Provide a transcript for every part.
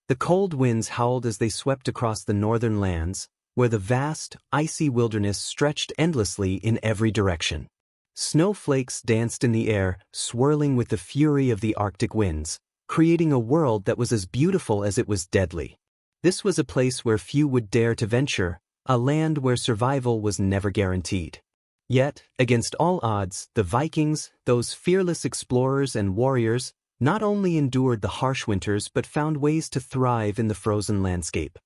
The cold winds howled as they swept across the northern lands, where the vast, icy wilderness stretched endlessly in every direction. Snowflakes danced in the air, swirling with the fury of the Arctic winds, creating a world that was as beautiful as it was deadly. This was a place where few would dare to venture, a land where survival was never guaranteed. Yet, against all odds, the Vikings, those fearless explorers and warriors, not only endured the harsh winters but found ways to thrive in the frozen landscape.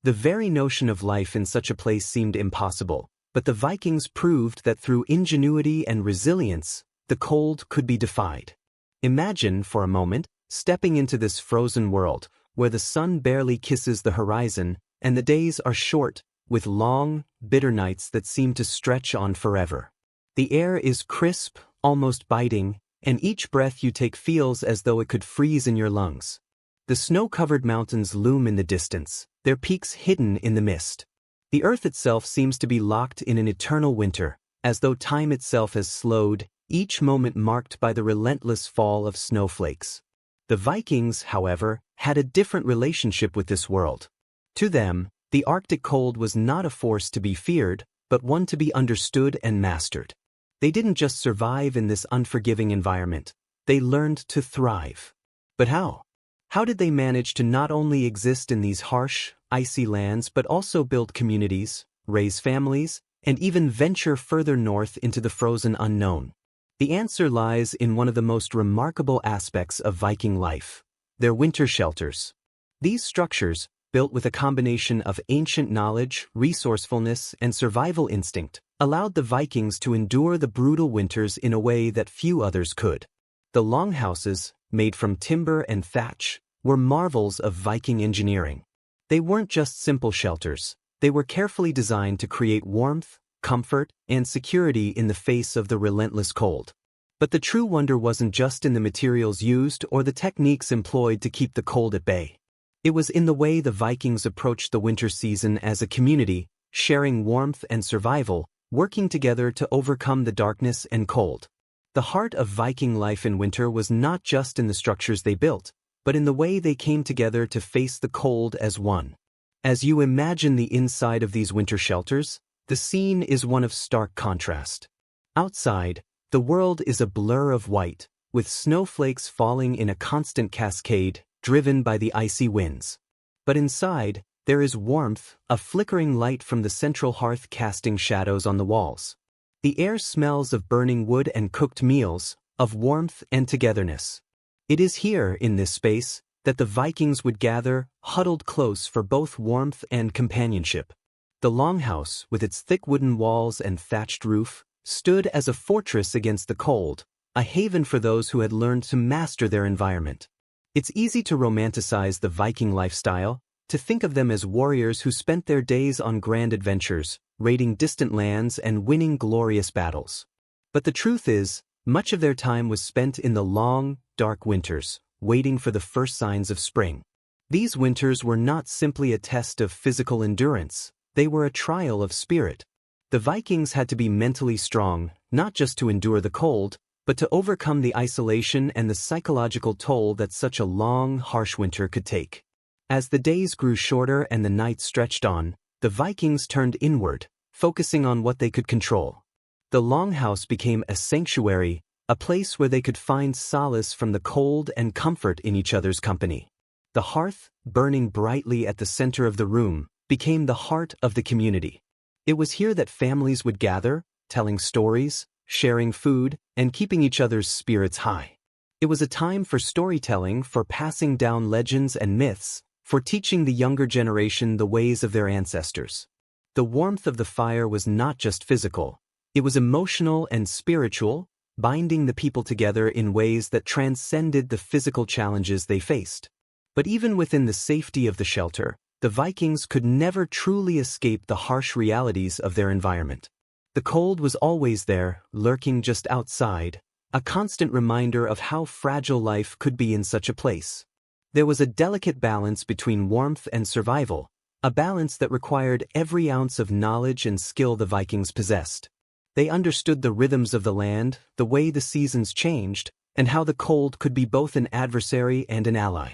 The very notion of life in such a place seemed impossible, but the Vikings proved that through ingenuity and resilience, the cold could be defied. Imagine, for a moment, stepping into this frozen world, where the sun barely kisses the horizon, and the days are short, with long, bitter nights that seem to stretch on forever. The air is crisp, almost biting, and each breath you take feels as though it could freeze in your lungs. The snow-covered mountains loom in the distance, their peaks hidden in the mist. The earth itself seems to be locked in an eternal winter, as though time itself has slowed, each moment marked by the relentless fall of snowflakes. The Vikings, however, had a different relationship with this world. To them, the Arctic cold was not a force to be feared, but one to be understood and mastered. They didn't just survive in this unforgiving environment, they learned to thrive. But how? How did they manage to not only exist in these harsh, icy lands but also build communities, raise families, and even venture further north into the frozen unknown? The answer lies in one of the most remarkable aspects of Viking life: their winter shelters. These structures, built with a combination of ancient knowledge, resourcefulness, and survival instinct, allowed the Vikings to endure the brutal winters in a way that few others could. The longhouses, made from timber and thatch, were marvels of Viking engineering. They weren't just simple shelters, they were carefully designed to create warmth, comfort, and security in the face of the relentless cold. But the true wonder wasn't just in the materials used or the techniques employed to keep the cold at bay. It was in the way the Vikings approached the winter season as a community, sharing warmth and survival, working together to overcome the darkness and cold. The heart of Viking life in winter was not just in the structures they built, but in the way they came together to face the cold as one. As you imagine the inside of these winter shelters, the scene is one of stark contrast. Outside, the world is a blur of white, with snowflakes falling in a constant cascade, driven by the icy winds. But inside, there is warmth, a flickering light from the central hearth casting shadows on the walls. The air smells of burning wood and cooked meals, of warmth and togetherness. It is here, in this space, that the Vikings would gather, huddled close for both warmth and companionship. The longhouse, with its thick wooden walls and thatched roof, stood as a fortress against the cold, a haven for those who had learned to master their environment. It's easy to romanticize the Viking lifestyle, to think of them as warriors who spent their days on grand adventures, raiding distant lands and winning glorious battles. But the truth is, much of their time was spent in the long, dark winters, waiting for the first signs of spring. These winters were not simply a test of physical endurance, they were a trial of spirit. The Vikings had to be mentally strong, not just to endure the cold, but to overcome the isolation and the psychological toll that such a long, harsh winter could take. As the days grew shorter and the nights stretched on, the Vikings turned inward, focusing on what they could control. The longhouse became a sanctuary, a place where they could find solace from the cold and comfort in each other's company. The hearth, burning brightly at the center of the room, became the heart of the community. It was here that families would gather, telling stories, sharing food, and keeping each other's spirits high. It was a time for storytelling, for passing down legends and myths, for teaching the younger generation the ways of their ancestors. The warmth of the fire was not just physical, it was emotional and spiritual, binding the people together in ways that transcended the physical challenges they faced. But even within the safety of the shelter, the Vikings could never truly escape the harsh realities of their environment. The cold was always there, lurking just outside, a constant reminder of how fragile life could be in such a place. There was a delicate balance between warmth and survival, a balance that required every ounce of knowledge and skill the Vikings possessed. They understood the rhythms of the land, the way the seasons changed, and how the cold could be both an adversary and an ally.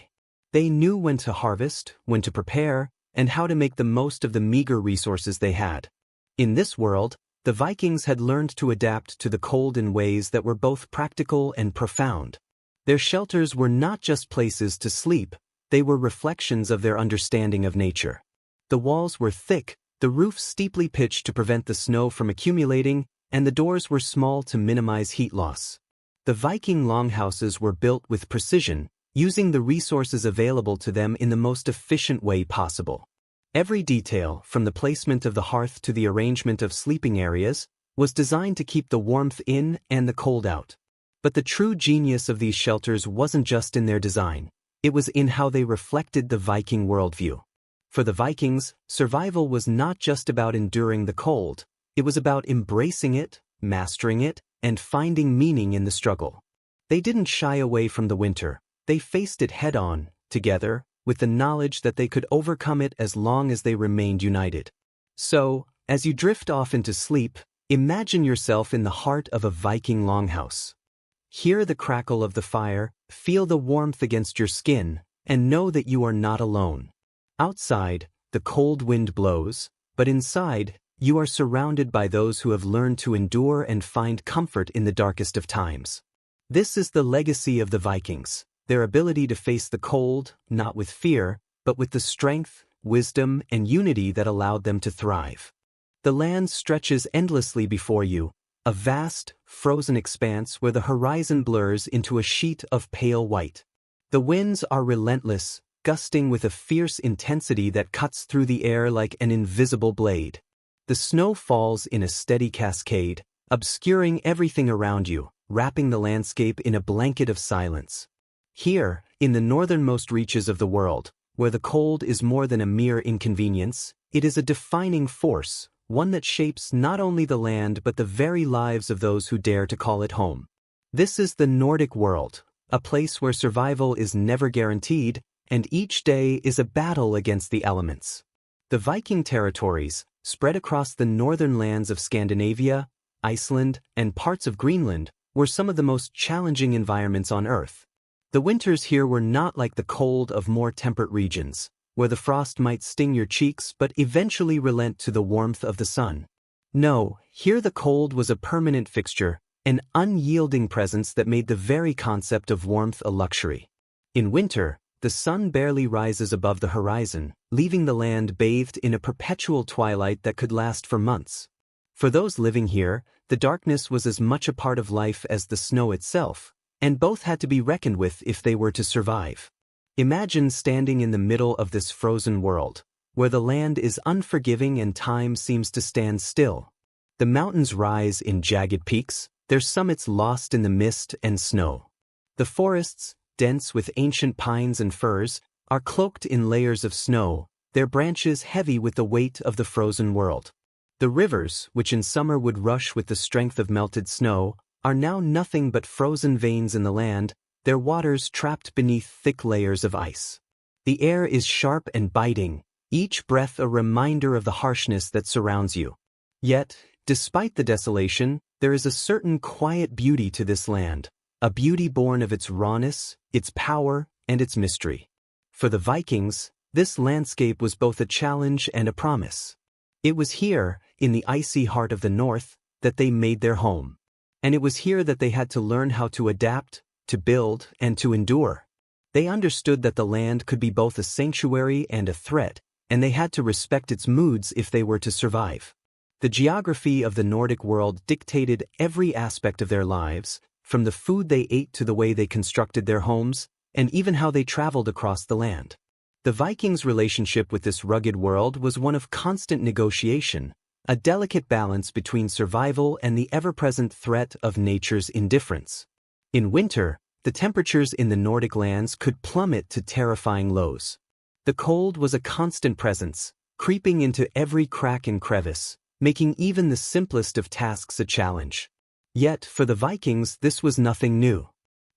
They knew when to harvest, when to prepare, and how to make the most of the meager resources they had. In this world, the Vikings had learned to adapt to the cold in ways that were both practical and profound. Their shelters were not just places to sleep, they were reflections of their understanding of nature. The walls were thick, the roof steeply pitched to prevent the snow from accumulating, and the doors were small to minimize heat loss. The Viking longhouses were built with precision, using the resources available to them in the most efficient way possible. Every detail, from the placement of the hearth to the arrangement of sleeping areas, was designed to keep the warmth in and the cold out. But the true genius of these shelters wasn't just in their design, it was in how they reflected the Viking worldview. For the Vikings, survival was not just about enduring the cold, it was about embracing it, mastering it, and finding meaning in the struggle. They didn't shy away from the winter, they faced it head-on, together, with the knowledge that they could overcome it as long as they remained united. So, as you drift off into sleep, imagine yourself in the heart of a Viking longhouse. Hear the crackle of the fire, feel the warmth against your skin, and know that you are not alone. Outside, the cold wind blows, but inside, you are surrounded by those who have learned to endure and find comfort in the darkest of times. This is the legacy of the Vikings, their ability to face the cold, not with fear, but with the strength, wisdom, and unity that allowed them to thrive. The land stretches endlessly before you, a vast, frozen expanse where the horizon blurs into a sheet of pale white. The winds are relentless, gusting with a fierce intensity that cuts through the air like an invisible blade. The snow falls in a steady cascade, obscuring everything around you, wrapping the landscape in a blanket of silence. Here, in the northernmost reaches of the world, where the cold is more than a mere inconvenience, it is a defining force, one that shapes not only the land but the very lives of those who dare to call it home. This is the Nordic world, a place where survival is never guaranteed, and each day is a battle against the elements. The Viking territories, spread across the northern lands of Scandinavia, Iceland, and parts of Greenland, were some of the most challenging environments on Earth. The winters here were not like the cold of more temperate regions, where the frost might sting your cheeks but eventually relent to the warmth of the sun. No, here the cold was a permanent fixture, an unyielding presence that made the very concept of warmth a luxury. In winter, the sun barely rises above the horizon, leaving the land bathed in a perpetual twilight that could last for months. For those living here, the darkness was as much a part of life as the snow itself, and both had to be reckoned with if they were to survive. Imagine standing in the middle of this frozen world, where the land is unforgiving and time seems to stand still. The mountains rise in jagged peaks, their summits lost in the mist and snow. The forests, dense with ancient pines and firs, are cloaked in layers of snow, their branches heavy with the weight of the frozen world. The rivers, which in summer would rush with the strength of melted snow, are now nothing but frozen veins in the land, their waters trapped beneath thick layers of ice. The air is sharp and biting, each breath a reminder of the harshness that surrounds you. Yet, despite the desolation, there is a certain quiet beauty to this land, a beauty born of its rawness, its power, and its mystery. For the Vikings, this landscape was both a challenge and a promise. It was here, in the icy heart of the north, that they made their home. And it was here that they had to learn how to adapt, to build, and to endure. They understood that the land could be both a sanctuary and a threat, and they had to respect its moods if they were to survive. The geography of the Nordic world dictated every aspect of their lives, from the food they ate to the way they constructed their homes, and even how they traveled across the land. The Vikings' relationship with this rugged world was one of constant negotiation, a delicate balance between survival and the ever-present threat of nature's indifference. In winter, the temperatures in the Nordic lands could plummet to terrifying lows. The cold was a constant presence, creeping into every crack and crevice, making even the simplest of tasks a challenge. Yet, for the Vikings, this was nothing new.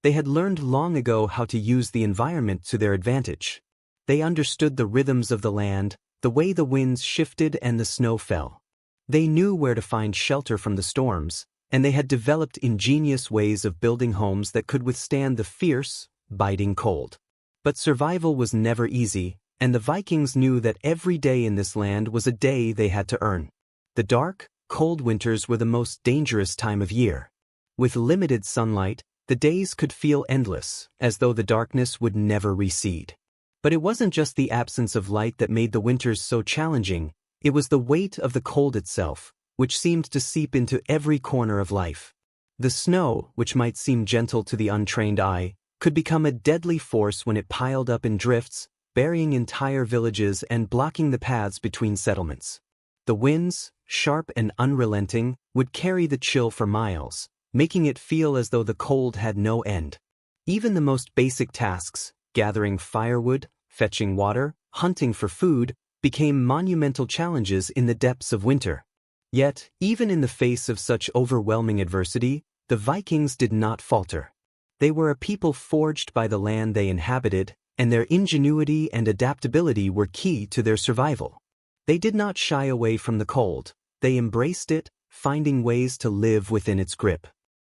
They had learned long ago how to use the environment to their advantage. They understood the rhythms of the land, the way the winds shifted and the snow fell. They knew where to find shelter from the storms, and they had developed ingenious ways of building homes that could withstand the fierce, biting cold. But survival was never easy, and the Vikings knew that every day in this land was a day they had to earn. The dark, cold winters were the most dangerous time of year. With limited sunlight, the days could feel endless, as though the darkness would never recede. But it wasn't just the absence of light that made the winters so challenging, it was the weight of the cold itself, which seemed to seep into every corner of life. The snow, which might seem gentle to the untrained eye, could become a deadly force when it piled up in drifts, burying entire villages and blocking the paths between settlements. The winds, sharp and unrelenting, would carry the chill for miles, making it feel as though the cold had no end. Even the most basic tasks, gathering firewood, fetching water, hunting for food, became monumental challenges in the depths of winter. Yet, even in the face of such overwhelming adversity, the Vikings did not falter. They were a people forged by the land they inhabited, and their ingenuity and adaptability were key to their survival. They did not shy away from the cold, they embraced it, finding ways to live within its grip.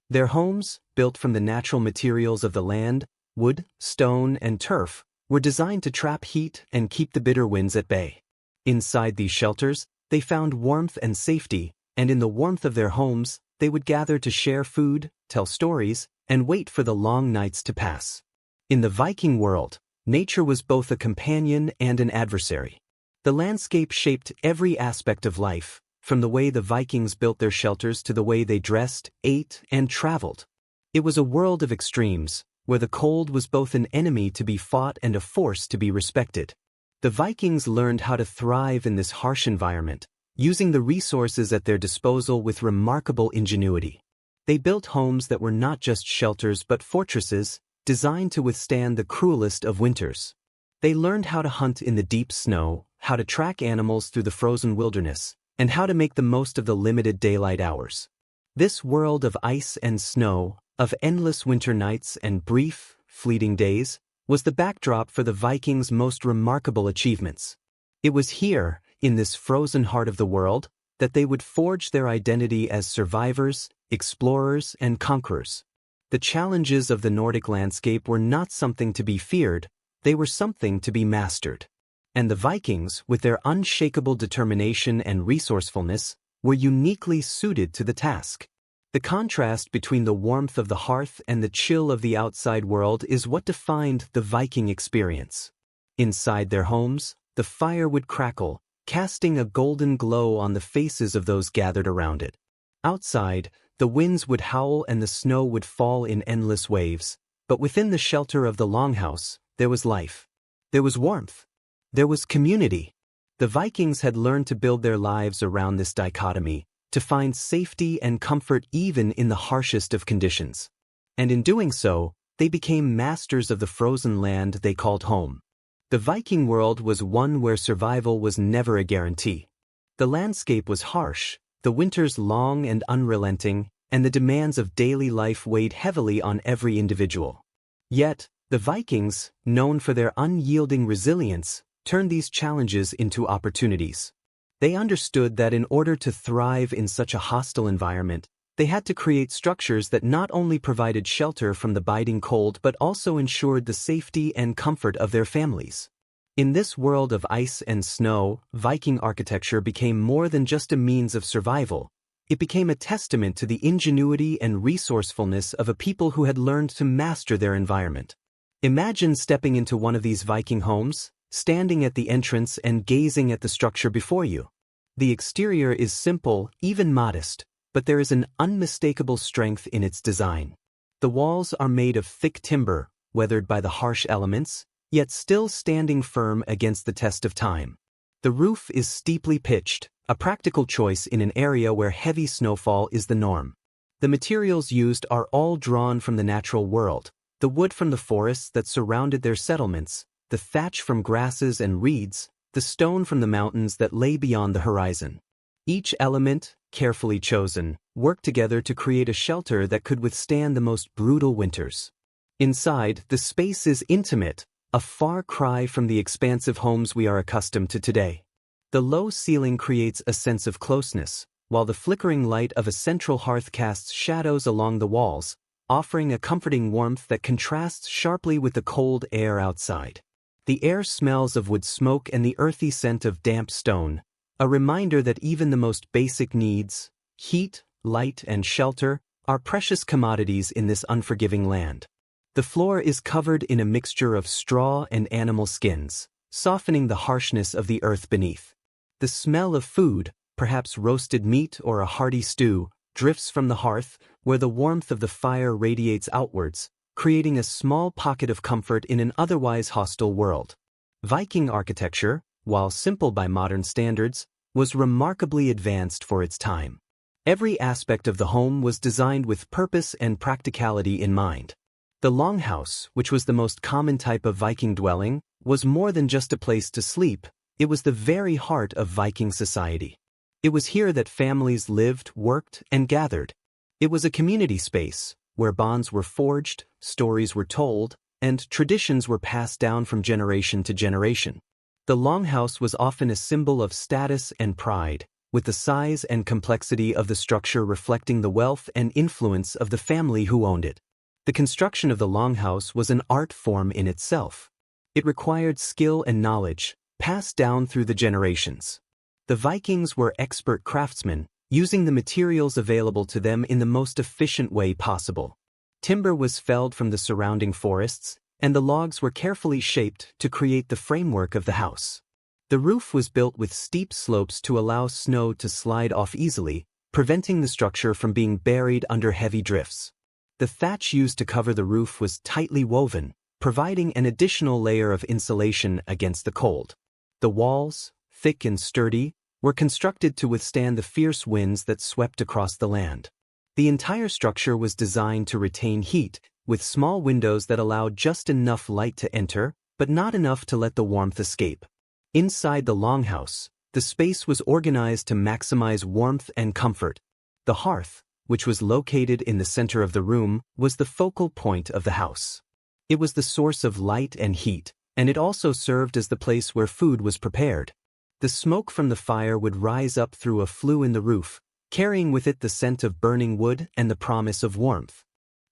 Their homes, built from the natural materials of the land, wood, stone, and turf, were designed to trap heat and keep the bitter winds at bay. Inside these shelters, they found warmth and safety, and in the warmth of their homes, they would gather to share food, tell stories, and wait for the long nights to pass. In the Viking world, nature was both a companion and an adversary. The landscape shaped every aspect of life, from the way the Vikings built their shelters to the way they dressed, ate, and traveled. It was a world of extremes, where the cold was both an enemy to be fought and a force to be respected. The Vikings learned how to thrive in this harsh environment, using the resources at their disposal with remarkable ingenuity. They built homes that were not just shelters but fortresses, designed to withstand the cruelest of winters. They learned how to hunt in the deep snow, how to track animals through the frozen wilderness, and how to make the most of the limited daylight hours. This world of ice and snow, of endless winter nights and brief, fleeting days, was the backdrop for the Vikings' most remarkable achievements. It was here, in this frozen heart of the world, that they would forge their identity as survivors, explorers, and conquerors. The challenges of the Nordic landscape were not something to be feared, they were something to be mastered. And the Vikings, with their unshakable determination and resourcefulness, were uniquely suited to the task. The contrast between the warmth of the hearth and the chill of the outside world is what defined the Viking experience. Inside their homes, the fire would crackle, casting a golden glow on the faces of those gathered around it. Outside, the winds would howl and the snow would fall in endless waves, but within the shelter of the longhouse, there was life. There was warmth. There was community. The Vikings had learned to build their lives around this dichotomy, to find safety and comfort even in the harshest of conditions. And in doing so, they became masters of the frozen land they called home. The Viking world was one where survival was never a guarantee. The landscape was harsh, the winters long and unrelenting, and the demands of daily life weighed heavily on every individual. Yet, the Vikings, known for their unyielding resilience, turned these challenges into opportunities. They understood that in order to thrive in such a hostile environment, they had to create structures that not only provided shelter from the biting cold but also ensured the safety and comfort of their families. In this world of ice and snow, Viking architecture became more than just a means of survival. It became a testament to the ingenuity and resourcefulness of a people who had learned to master their environment. Imagine stepping into one of these Viking homes, standing at the entrance and gazing at the structure before you. The exterior is simple, even modest, but there is an unmistakable strength in its design. The walls are made of thick timber, weathered by the harsh elements, yet still standing firm against the test of time. The roof is steeply pitched, a practical choice in an area where heavy snowfall is the norm. The materials used are all drawn from the natural world, the wood from the forests that surrounded their settlements, the thatch from grasses and reeds, the stone from the mountains that lay beyond the horizon. Each element, carefully chosen, worked together to create a shelter that could withstand the most brutal winters. Inside, the space is intimate, a far cry from the expansive homes we are accustomed to today. The low ceiling creates a sense of closeness, while the flickering light of a central hearth casts shadows along the walls, offering a comforting warmth that contrasts sharply with the cold air outside. The air smells of wood smoke and the earthy scent of damp stone, a reminder that even the most basic needs, heat, light, and shelter, are precious commodities in this unforgiving land. The floor is covered in a mixture of straw and animal skins, softening the harshness of the earth beneath. The smell of food, perhaps roasted meat or a hearty stew, drifts from the hearth, where the warmth of the fire radiates outwards, creating a small pocket of comfort in an otherwise hostile world. Viking architecture, while simple by modern standards, was remarkably advanced for its time. Every aspect of the home was designed with purpose and practicality in mind. The longhouse, which was the most common type of Viking dwelling, was more than just a place to sleep, it was the very heart of Viking society. It was here that families lived, worked, and gathered. It was a community space, where bonds were forged, stories were told, and traditions were passed down from generation to generation. The longhouse was often a symbol of status and pride, with the size and complexity of the structure reflecting the wealth and influence of the family who owned it. The construction of the longhouse was an art form in itself. It required skill and knowledge, passed down through the generations. The Vikings were expert craftsmen, using the materials available to them in the most efficient way possible. Timber was felled from the surrounding forests, and the logs were carefully shaped to create the framework of the house. The roof was built with steep slopes to allow snow to slide off easily, preventing the structure from being buried under heavy drifts. The thatch used to cover the roof was tightly woven, providing an additional layer of insulation against the cold. The walls, thick and sturdy, were constructed to withstand the fierce winds that swept across the land. The entire structure was designed to retain heat, with small windows that allowed just enough light to enter, but not enough to let the warmth escape. Inside the longhouse, the space was organized to maximize warmth and comfort. The hearth, which was located in the center of the room, was the focal point of the house. It was the source of light and heat, and it also served as the place where food was prepared. The smoke from the fire would rise up through a flue in the roof, carrying with it the scent of burning wood and the promise of warmth.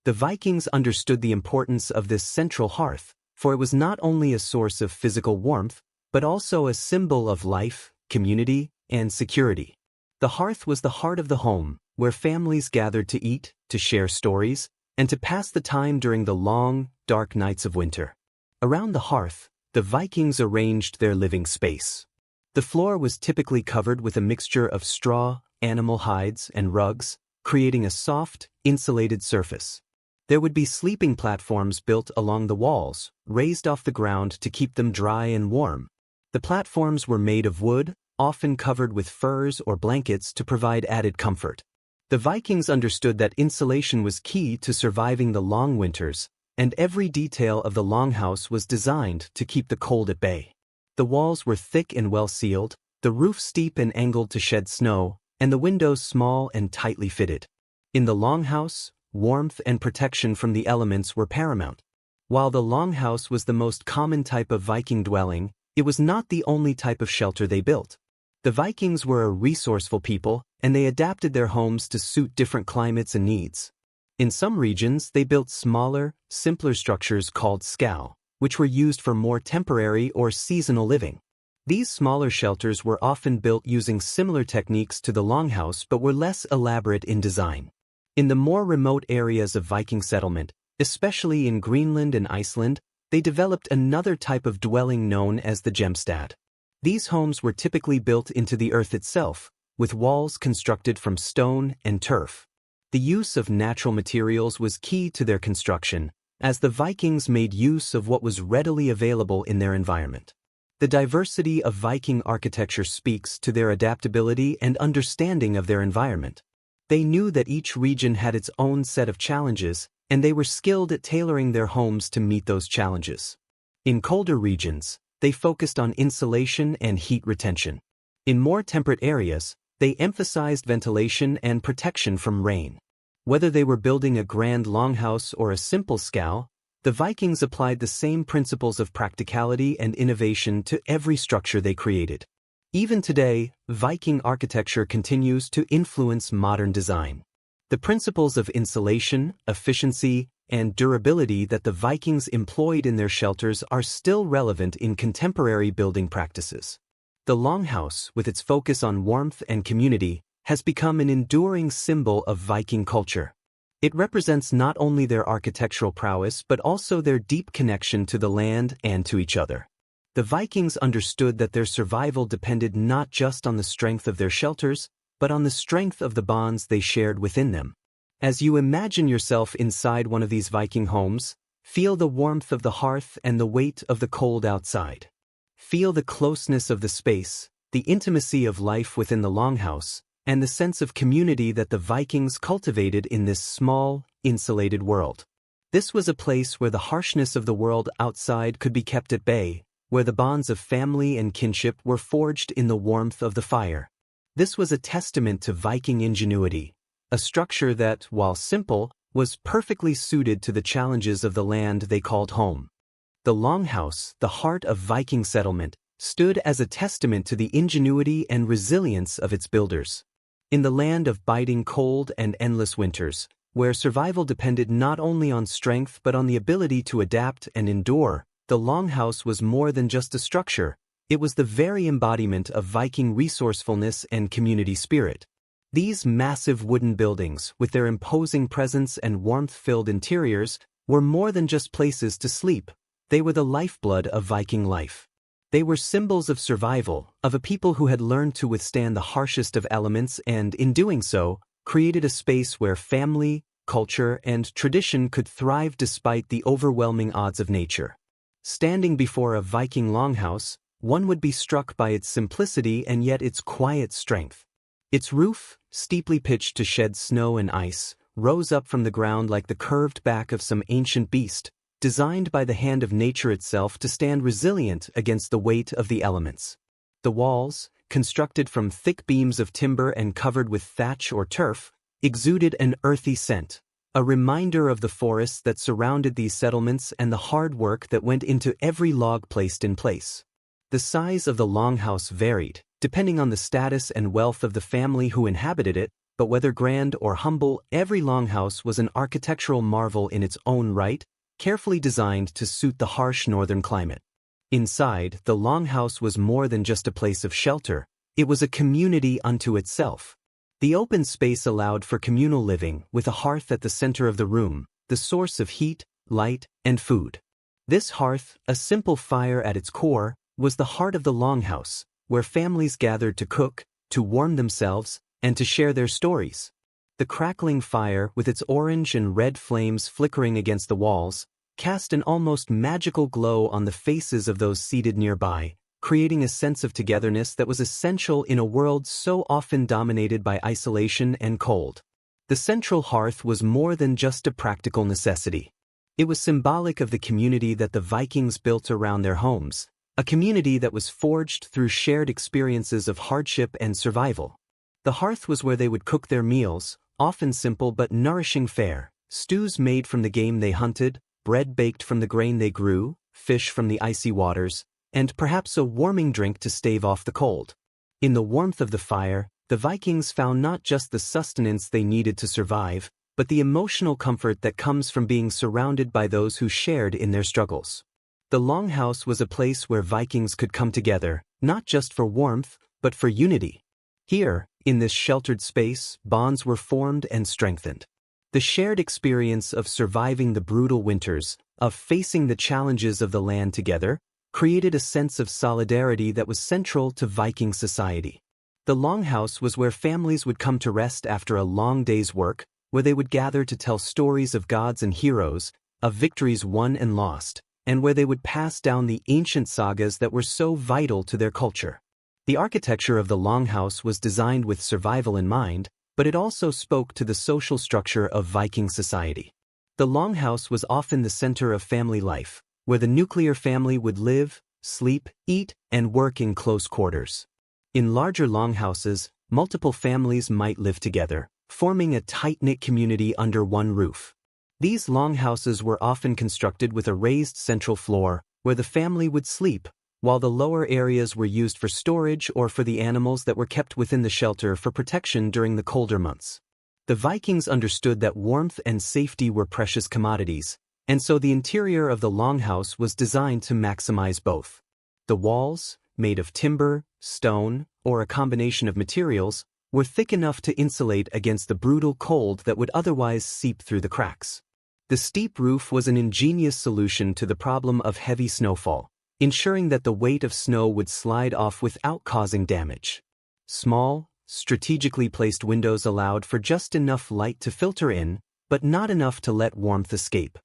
The Vikings understood the importance of this central hearth, for it was not only a source of physical warmth, but also a symbol of life, community, and security. The hearth was the heart of the home, where families gathered to eat, to share stories, and to pass the time during the long, dark nights of winter. Around the hearth, the Vikings arranged their living space. The floor was typically covered with a mixture of straw, animal hides, and rugs, creating a soft, insulated surface. There would be sleeping platforms built along the walls, raised off the ground to keep them dry and warm. The platforms were made of wood, often covered with furs or blankets to provide added comfort. The Vikings understood that insulation was key to surviving the long winters, and every detail of the longhouse was designed to keep the cold at bay. The walls were thick and well sealed, the roof steep and angled to shed snow, and the windows small and tightly fitted. In the longhouse, warmth and protection from the elements were paramount. While the longhouse was the most common type of Viking dwelling, it was not the only type of shelter they built. The Vikings were a resourceful people, and they adapted their homes to suit different climates and needs. In some regions, they built smaller, simpler structures called scow, which were used for more temporary or seasonal living. These smaller shelters were often built using similar techniques to the longhouse but were less elaborate in design. In the more remote areas of Viking settlement, especially in Greenland and Iceland, they developed another type of dwelling known as the gemstad. These homes were typically built into the earth itself, with walls constructed from stone and turf. The use of natural materials was key to their construction, as the Vikings made use of what was readily available in their environment. The diversity of Viking architecture speaks to their adaptability and understanding of their environment. They knew that each region had its own set of challenges, and they were skilled at tailoring their homes to meet those challenges. In colder regions, they focused on insulation and heat retention. In more temperate areas, they emphasized ventilation and protection from rain. Whether they were building a grand longhouse or a simple scow, the Vikings applied the same principles of practicality and innovation to every structure they created. Even today, Viking architecture continues to influence modern design. The principles of insulation, efficiency, and durability that the Vikings employed in their shelters are still relevant in contemporary building practices. The longhouse, with its focus on warmth and community, has become an enduring symbol of Viking culture. It represents not only their architectural prowess but also their deep connection to the land and to each other. The Vikings understood that their survival depended not just on the strength of their shelters, but on the strength of the bonds they shared within them. As you imagine yourself inside one of these Viking homes, feel the warmth of the hearth and the weight of the cold outside. Feel the closeness of the space, the intimacy of life within the longhouse, and the sense of community that the Vikings cultivated in this small, insulated world. This was a place where the harshness of the world outside could be kept at bay, where the bonds of family and kinship were forged in the warmth of the fire. This was a testament to Viking ingenuity, a structure that, while simple, was perfectly suited to the challenges of the land they called home. The longhouse, the heart of Viking settlement, stood as a testament to the ingenuity and resilience of its builders. In the land of biting cold and endless winters, where survival depended not only on strength but on the ability to adapt and endure, the longhouse was more than just a structure. It was the very embodiment of Viking resourcefulness and community spirit. These massive wooden buildings, with their imposing presence and warmth-filled interiors, were more than just places to sleep. They were the lifeblood of Viking life. They were symbols of survival, of a people who had learned to withstand the harshest of elements and, in doing so, created a space where family, culture, and tradition could thrive despite the overwhelming odds of nature. Standing before a Viking longhouse, one would be struck by its simplicity and yet its quiet strength. Its roof, steeply pitched to shed snow and ice, rose up from the ground like the curved back of some ancient beast, designed by the hand of nature itself to stand resilient against the weight of the elements. The walls, constructed from thick beams of timber and covered with thatch or turf, exuded an earthy scent, a reminder of the forests that surrounded these settlements and the hard work that went into every log placed in place. The size of the longhouse varied, depending on the status and wealth of the family who inhabited it, but whether grand or humble, every longhouse was an architectural marvel in its own right, carefully designed to suit the harsh northern climate. Inside, the longhouse was more than just a place of shelter, it was a community unto itself. The open space allowed for communal living, with a hearth at the center of the room, the source of heat, light, and food. This hearth, a simple fire at its core, was the heart of the longhouse, where families gathered to cook, to warm themselves, and to share their stories. The crackling fire, with its orange and red flames flickering against the walls, cast an almost magical glow on the faces of those seated nearby, creating a sense of togetherness that was essential in a world so often dominated by isolation and cold. The central hearth was more than just a practical necessity. It was symbolic of the community that the Vikings built around their homes, a community that was forged through shared experiences of hardship and survival. The hearth was where they would cook their meals, often simple but nourishing fare, stews made from the game they hunted, bread baked from the grain they grew, fish from the icy waters, and perhaps a warming drink to stave off the cold. In the warmth of the fire, the Vikings found not just the sustenance they needed to survive, but the emotional comfort that comes from being surrounded by those who shared in their struggles. The longhouse was a place where Vikings could come together, not just for warmth, but for unity. Here, in this sheltered space, bonds were formed and strengthened. The shared experience of surviving the brutal winters, of facing the challenges of the land together, created a sense of solidarity that was central to Viking society. The longhouse was where families would come to rest after a long day's work, where they would gather to tell stories of gods and heroes, of victories won and lost, and where they would pass down the ancient sagas that were so vital to their culture. The architecture of the longhouse was designed with survival in mind, but it also spoke to the social structure of Viking society. The longhouse was often the center of family life, where the nuclear family would live, sleep, eat, and work in close quarters. In larger longhouses, multiple families might live together, forming a tight-knit community under one roof. These longhouses were often constructed with a raised central floor, where the family would sleep, while the lower areas were used for storage or for the animals that were kept within the shelter for protection during the colder months. The Vikings understood that warmth and safety were precious commodities, and so the interior of the longhouse was designed to maximize both. The walls, made of timber, stone, or a combination of materials, were thick enough to insulate against the brutal cold that would otherwise seep through the cracks. The steep roof was an ingenious solution to the problem of heavy snowfall, ensuring that the weight of snow would slide off without causing damage. Small, strategically placed windows allowed for just enough light to filter in, but not enough to let warmth escape.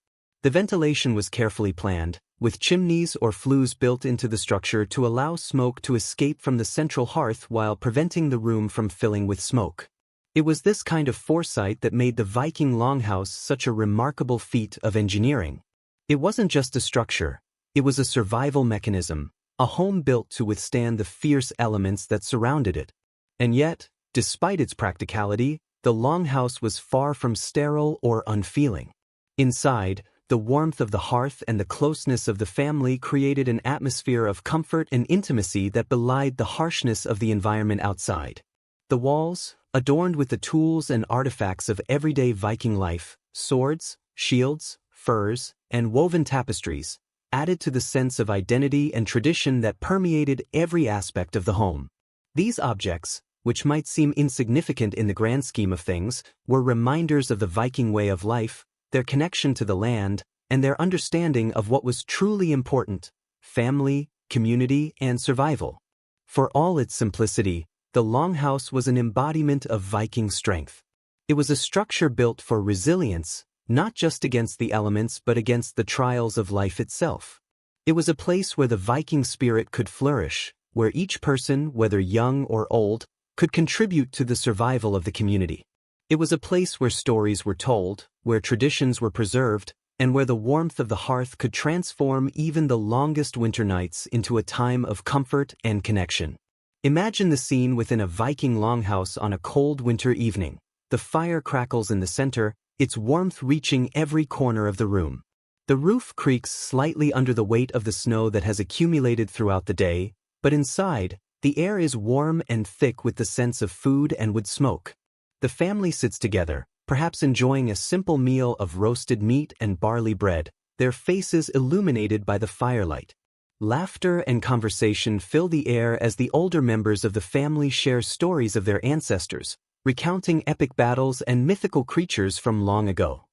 The ventilation was carefully planned, with chimneys or flues built into the structure to allow smoke to escape from the central hearth while preventing the room from filling with smoke. It was this kind of foresight that made the Viking longhouse such a remarkable feat of engineering. It wasn't just a structure, it was a survival mechanism, a home built to withstand the fierce elements that surrounded it. And yet, despite its practicality, the longhouse was far from sterile or unfeeling. Inside, the warmth of the hearth and the closeness of the family created an atmosphere of comfort and intimacy that belied the harshness of the environment outside. The walls, adorned with the tools and artifacts of everyday Viking life, swords, shields, furs, and woven tapestries, added to the sense of identity and tradition that permeated every aspect of the home. These objects, which might seem insignificant in the grand scheme of things, were reminders of the Viking way of life, their connection to the land, and their understanding of what was truly important: family, community, and survival. For all its simplicity, the longhouse was an embodiment of Viking strength. It was a structure built for resilience, not just against the elements but against the trials of life itself. It was a place where the Viking spirit could flourish, where each person, whether young or old, could contribute to the survival of the community. It was a place where stories were told, where traditions were preserved, and where the warmth of the hearth could transform even the longest winter nights into a time of comfort and connection. Imagine the scene within a Viking longhouse on a cold winter evening. The fire crackles in the center, its warmth reaching every corner of the room. The roof creaks slightly under the weight of the snow that has accumulated throughout the day, but inside, the air is warm and thick with the sense of food and wood smoke. The family sits together, perhaps enjoying a simple meal of roasted meat and barley bread, their faces illuminated by the firelight. Laughter and conversation fill the air as the older members of the family share stories of their ancestors, recounting epic battles and mythical creatures from long ago.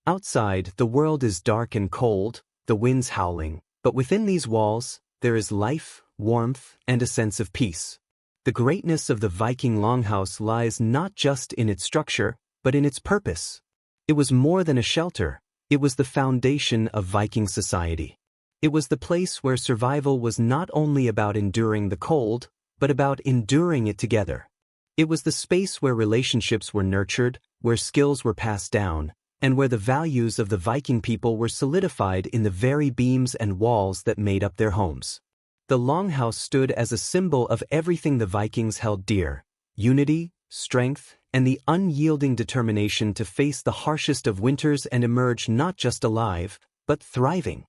Outside, the world is dark and cold, the winds howling, but within these walls, there is life, warmth, and a sense of peace. The greatness of the Viking longhouse lies not just in its structure, but in its purpose. It was more than a shelter, it was the foundation of Viking society. It was the place where survival was not only about enduring the cold, but about enduring it together. It was the space where relationships were nurtured, where skills were passed down, and where the values of the Viking people were solidified in the very beams and walls that made up their homes. The longhouse stood as a symbol of everything the Vikings held dear: unity, strength, and the unyielding determination to face the harshest of winters and emerge not just alive, but thriving.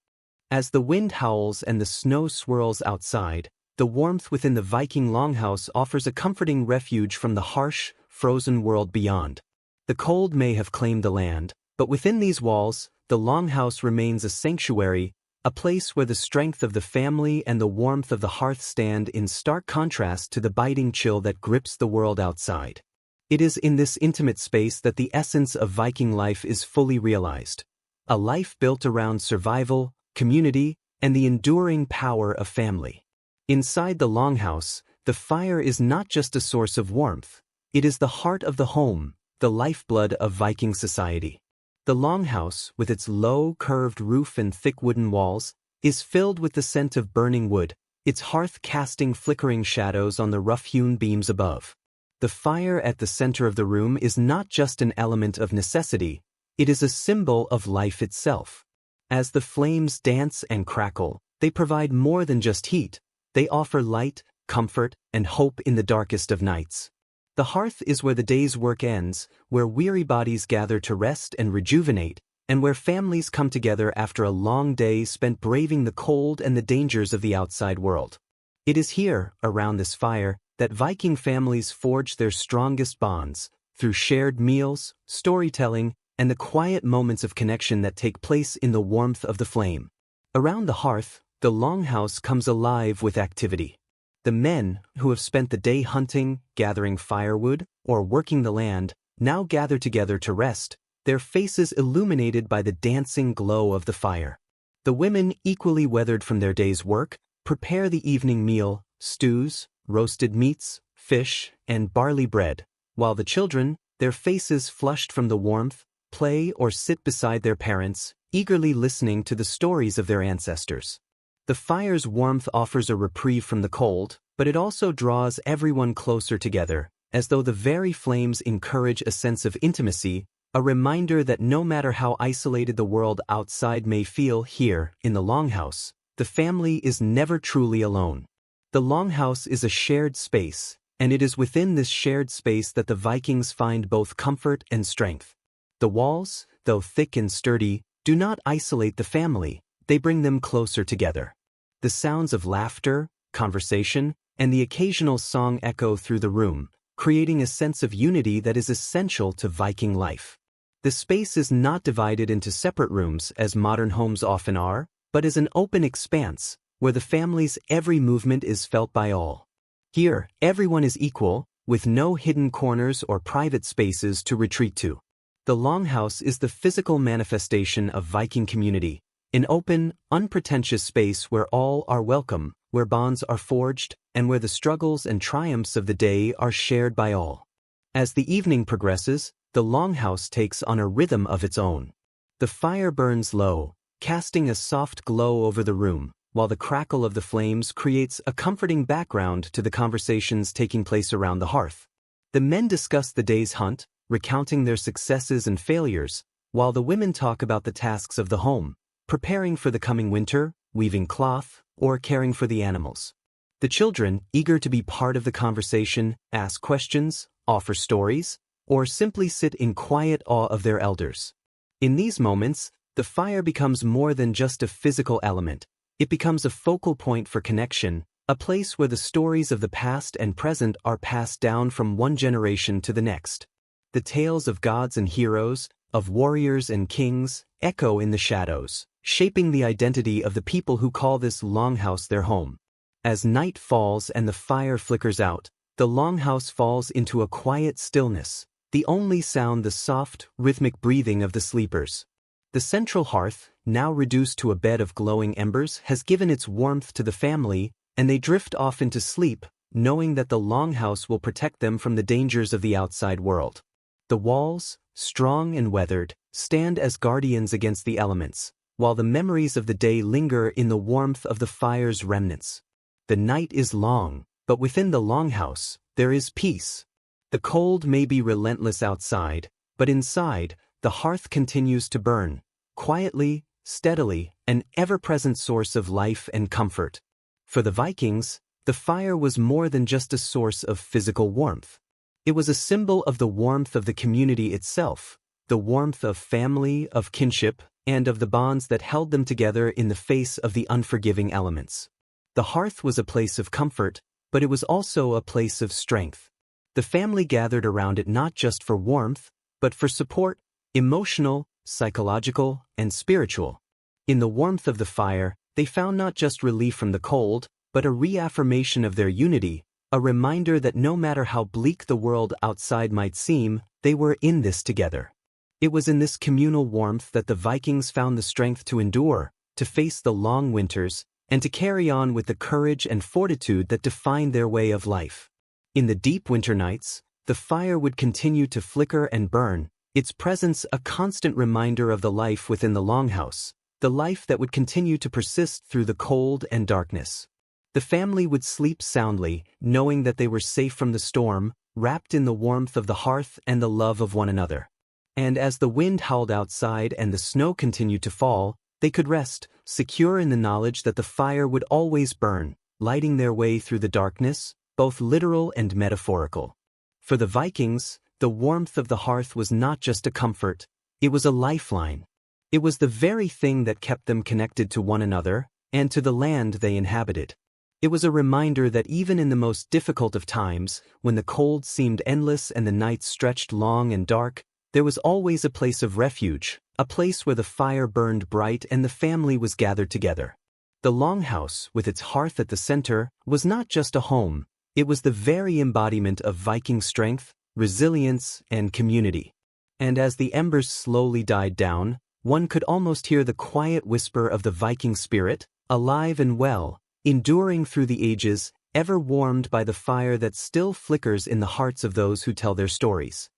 As the wind howls and the snow swirls outside, the warmth within the Viking longhouse offers a comforting refuge from the harsh, frozen world beyond. The cold may have claimed the land, but within these walls, the longhouse remains a sanctuary, a place where the strength of the family and the warmth of the hearth stand in stark contrast to the biting chill that grips the world outside. It is in this intimate space that the essence of Viking life is fully realized. A life built around survival, community, and the enduring power of family. Inside the longhouse, the fire is not just a source of warmth, it is the heart of the home, the lifeblood of Viking society. The longhouse, with its low, curved roof and thick wooden walls, is filled with the scent of burning wood, its hearth casting flickering shadows on the rough-hewn beams above. The fire at the center of the room is not just an element of necessity, it is a symbol of life itself. As the flames dance and crackle, they provide more than just heat, they offer light, comfort, and hope in the darkest of nights. The hearth is where the day's work ends, where weary bodies gather to rest and rejuvenate, and where families come together after a long day spent braving the cold and the dangers of the outside world. It is here, around this fire, that Viking families forged their strongest bonds, through shared meals, storytelling, and the quiet moments of connection that take place in the warmth of the flame. Around the hearth, the longhouse comes alive with activity. The men, who have spent the day hunting, gathering firewood, or working the land, now gather together to rest, their faces illuminated by the dancing glow of the fire. The women, equally weathered from their day's work, prepare the evening meal, stews, roasted meats, fish, and barley bread, while the children, their faces flushed from the warmth, play or sit beside their parents, eagerly listening to the stories of their ancestors. The fire's warmth offers a reprieve from the cold, but it also draws everyone closer together, as though the very flames encourage a sense of intimacy, a reminder that no matter how isolated the world outside may feel here, in the longhouse, the family is never truly alone. The longhouse is a shared space, and it is within this shared space that the Vikings find both comfort and strength. The walls, though thick and sturdy, do not isolate the family, they bring them closer together. The sounds of laughter, conversation, and the occasional song echo through the room, creating a sense of unity that is essential to Viking life. The space is not divided into separate rooms as modern homes often are, but is an open expanse, where the family's every movement is felt by all. Here, everyone is equal, with no hidden corners or private spaces to retreat to. The longhouse is the physical manifestation of Viking community, an open, unpretentious space where all are welcome, where bonds are forged, and where the struggles and triumphs of the day are shared by all. As the evening progresses, the longhouse takes on a rhythm of its own. The fire burns low, casting a soft glow over the room, while the crackle of the flames creates a comforting background to the conversations taking place around the hearth. The men discuss the day's hunt, recounting their successes and failures, while the women talk about the tasks of the home, preparing for the coming winter, weaving cloth, or caring for the animals. The children, eager to be part of the conversation, ask questions, offer stories, or simply sit in quiet awe of their elders. In these moments, the fire becomes more than just a physical element. It becomes a focal point for connection, a place where the stories of the past and present are passed down from one generation to the next. The tales of gods and heroes, of warriors and kings, echo in the shadows, shaping the identity of the people who call this longhouse their home. As night falls and the fire flickers out, the longhouse falls into a quiet stillness, the only sound the soft, rhythmic breathing of the sleepers. The central hearth, now reduced to a bed of glowing embers, has given its warmth to the family, and they drift off into sleep, knowing that the longhouse will protect them from the dangers of the outside world. The walls, strong and weathered, stand as guardians against the elements, while the memories of the day linger in the warmth of the fire's remnants. The night is long, but within the longhouse, there is peace. The cold may be relentless outside, but inside, the hearth continues to burn, quietly, steadily, an ever-present source of life and comfort. For the Vikings, the fire was more than just a source of physical warmth. It was a symbol of the warmth of the community itself, the warmth of family, of kinship, and of the bonds that held them together in the face of the unforgiving elements. The hearth was a place of comfort, but it was also a place of strength. The family gathered around it not just for warmth, but for support, emotional, psychological, and spiritual. In the warmth of the fire, they found not just relief from the cold, but a reaffirmation of their unity, a reminder that no matter how bleak the world outside might seem, they were in this together. It was in this communal warmth that the Vikings found the strength to endure, to face the long winters, and to carry on with the courage and fortitude that defined their way of life. In the deep winter nights, the fire would continue to flicker and burn, its presence a constant reminder of the life within the longhouse, the life that would continue to persist through the cold and darkness. The family would sleep soundly, knowing that they were safe from the storm, wrapped in the warmth of the hearth and the love of one another. And as the wind howled outside and the snow continued to fall, they could rest, secure in the knowledge that the fire would always burn, lighting their way through the darkness, both literal and metaphorical. For the Vikings, the warmth of the hearth was not just a comfort, it was a lifeline. It was the very thing that kept them connected to one another and to the land they inhabited. It was a reminder that even in the most difficult of times, when the cold seemed endless and the nights stretched long and dark, there was always a place of refuge, a place where the fire burned bright and the family was gathered together. The longhouse, with its hearth at the center, was not just a home, it was the very embodiment of Viking strength, resilience, and community. And as the embers slowly died down, one could almost hear the quiet whisper of the Viking spirit, alive and well, enduring through the ages, ever warmed by the fire that still flickers in the hearts of those who tell their stories.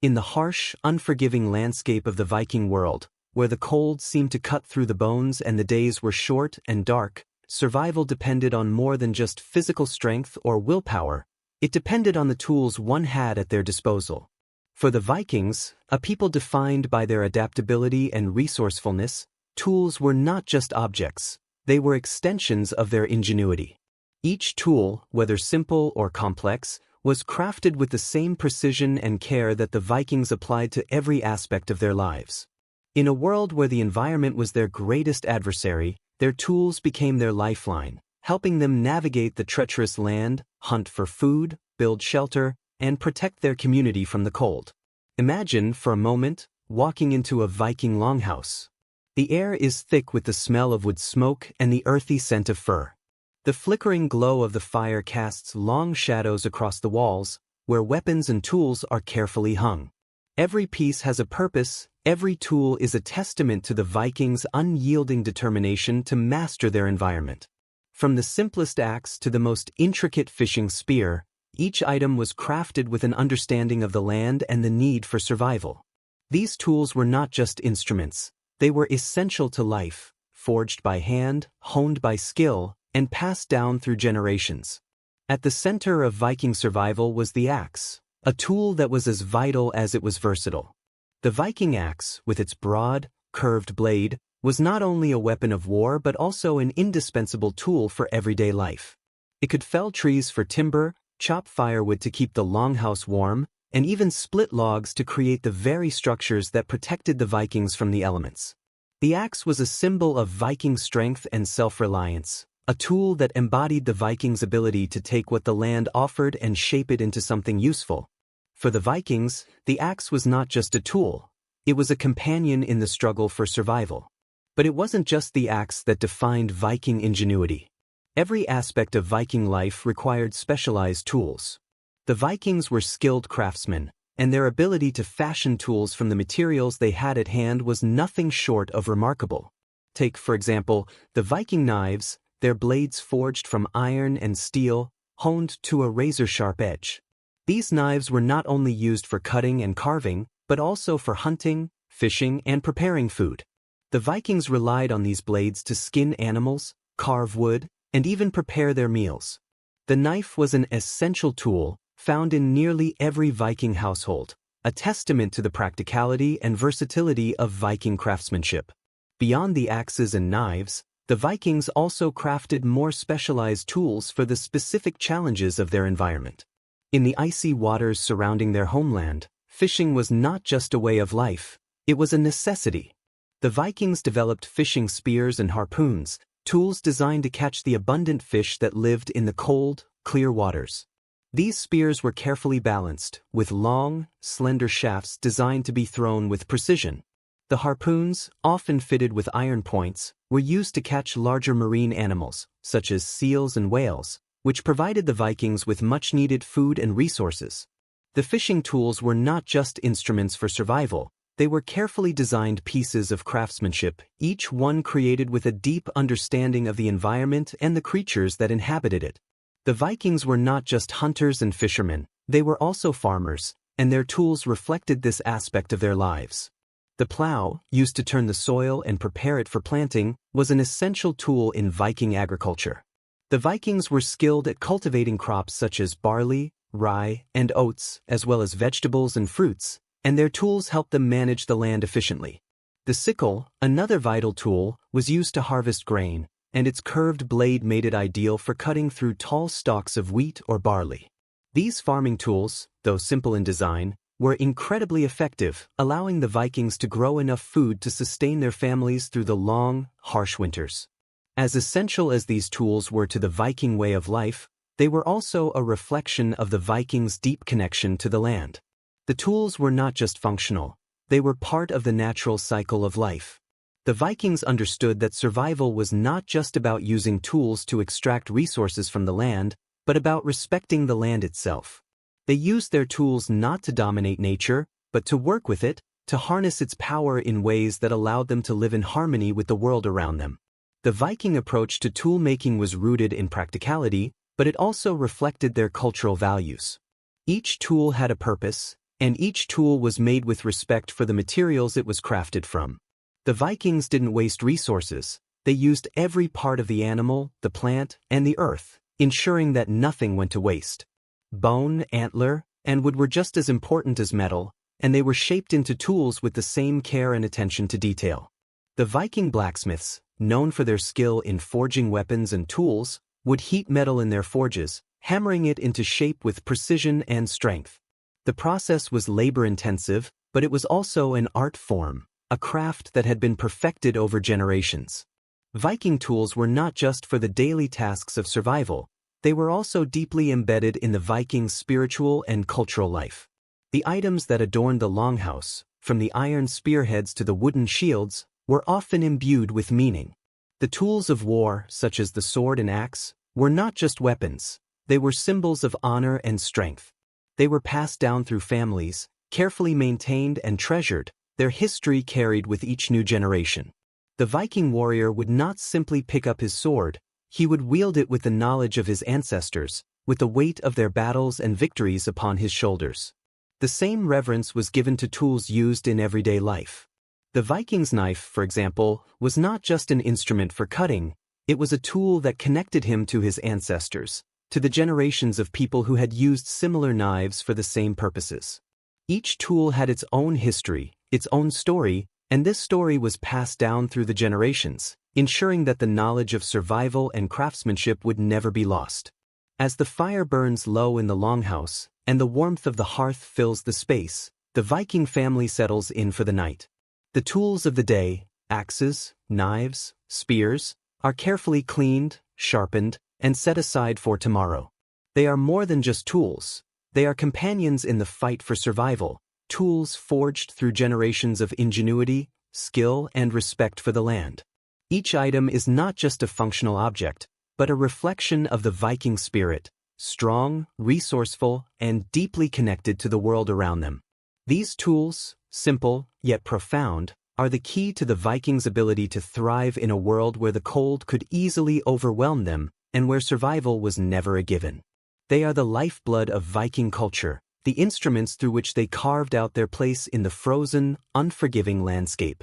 In the harsh, unforgiving landscape of the Viking world, where the cold seemed to cut through the bones and the days were short and dark, survival depended on more than just physical strength or willpower. It depended on the tools one had at their disposal. For the Vikings, a people defined by their adaptability and resourcefulness, tools were not just objects, they were extensions of their ingenuity. Each tool, whether simple or complex, was crafted with the same precision and care that the Vikings applied to every aspect of their lives. In a world where the environment was their greatest adversary, their tools became their lifeline, helping them navigate the treacherous land, hunt for food, build shelter, and protect their community from the cold. Imagine, for a moment, walking into a Viking longhouse. The air is thick with the smell of wood smoke and the earthy scent of fir. The flickering glow of the fire casts long shadows across the walls, where weapons and tools are carefully hung. Every piece has a purpose, every tool is a testament to the Vikings' unyielding determination to master their environment. From the simplest axe to the most intricate fishing spear, each item was crafted with an understanding of the land and the need for survival. These tools were not just instruments, they were essential to life, forged by hand, honed by skill, and passed down through generations. At the center of Viking survival was the axe, a tool that was as vital as it was versatile. The Viking axe, with its broad, curved blade, was not only a weapon of war but also an indispensable tool for everyday life. It could fell trees for timber, chop firewood to keep the longhouse warm, and even split logs to create the very structures that protected the Vikings from the elements. The axe was a symbol of Viking strength and self-reliance, a tool that embodied the Vikings' ability to take what the land offered and shape it into something useful. For the Vikings, the axe was not just a tool, it was a companion in the struggle for survival. But it wasn't just the axe that defined Viking ingenuity. Every aspect of Viking life required specialized tools. The Vikings were skilled craftsmen, and their ability to fashion tools from the materials they had at hand was nothing short of remarkable. Take, for example, the Viking knives, their blades forged from iron and steel, honed to a razor-sharp edge. These knives were not only used for cutting and carving, but also for hunting, fishing, and preparing food. The Vikings relied on these blades to skin animals, carve wood, and even prepare their meals. The knife was an essential tool, found in nearly every Viking household, a testament to the practicality and versatility of Viking craftsmanship. Beyond the axes and knives, the Vikings also crafted more specialized tools for the specific challenges of their environment. In the icy waters surrounding their homeland, fishing was not just a way of life, it was a necessity. The Vikings developed fishing spears and harpoons, tools designed to catch the abundant fish that lived in the cold, clear waters. These spears were carefully balanced, with long, slender shafts designed to be thrown with precision. The harpoons, often fitted with iron points, were used to catch larger marine animals, such as seals and whales, which provided the Vikings with much-needed food and resources. The fishing tools were not just instruments for survival, they were carefully designed pieces of craftsmanship, each one created with a deep understanding of the environment and the creatures that inhabited it. The Vikings were not just hunters and fishermen, they were also farmers, and their tools reflected this aspect of their lives. The plow, used to turn the soil and prepare it for planting, was an essential tool in Viking agriculture. The Vikings were skilled at cultivating crops such as barley, rye, and oats, as well as vegetables and fruits, and their tools helped them manage the land efficiently. The sickle, another vital tool, was used to harvest grain, and its curved blade made it ideal for cutting through tall stalks of wheat or barley. These farming tools, though simple in design, were incredibly effective, allowing the Vikings to grow enough food to sustain their families through the long, harsh winters. As essential as these tools were to the Viking way of life, they were also a reflection of the Vikings' deep connection to the land. The tools were not just functional, they were part of the natural cycle of life. The Vikings understood that survival was not just about using tools to extract resources from the land, but about respecting the land itself. They used their tools not to dominate nature, but to work with it, to harness its power in ways that allowed them to live in harmony with the world around them. The Viking approach to tool-making was rooted in practicality, but it also reflected their cultural values. Each tool had a purpose, and each tool was made with respect for the materials it was crafted from. The Vikings didn't waste resources, they used every part of the animal, the plant, and the earth, ensuring that nothing went to waste. Bone, antler, and wood were just as important as metal, and they were shaped into tools with the same care and attention to detail. The Viking blacksmiths, known for their skill in forging weapons and tools, would heat metal in their forges, hammering it into shape with precision and strength. The process was labor-intensive, but it was also an art form, a craft that had been perfected over generations. Viking tools were not just for the daily tasks of survival, they were also deeply embedded in the Vikings' spiritual and cultural life. The items that adorned the longhouse, from the iron spearheads to the wooden shields, were often imbued with meaning. The tools of war, such as the sword and axe, were not just weapons, they were symbols of honor and strength. They were passed down through families, carefully maintained and treasured, their history carried with each new generation. The Viking warrior would not simply pick up his sword, he would wield it with the knowledge of his ancestors, with the weight of their battles and victories upon his shoulders. The same reverence was given to tools used in everyday life. The Viking's knife, for example, was not just an instrument for cutting, it was a tool that connected him to his ancestors, to the generations of people who had used similar knives for the same purposes. Each tool had its own history, its own story, and this story was passed down through the generations, ensuring that the knowledge of survival and craftsmanship would never be lost. As the fire burns low in the longhouse, and the warmth of the hearth fills the space, the Viking family settles in for the night. The tools of the day, axes, knives, spears, are carefully cleaned, sharpened, and set aside for tomorrow. They are more than just tools, they are companions in the fight for survival, tools forged through generations of ingenuity, skill, and respect for the land. Each item is not just a functional object, but a reflection of the Viking spirit, strong, resourceful, and deeply connected to the world around them. These tools, simple yet profound, are the key to the Vikings' ability to thrive in a world where the cold could easily overwhelm them and where survival was never a given. They are the lifeblood of Viking culture, the instruments through which they carved out their place in the frozen, unforgiving landscape.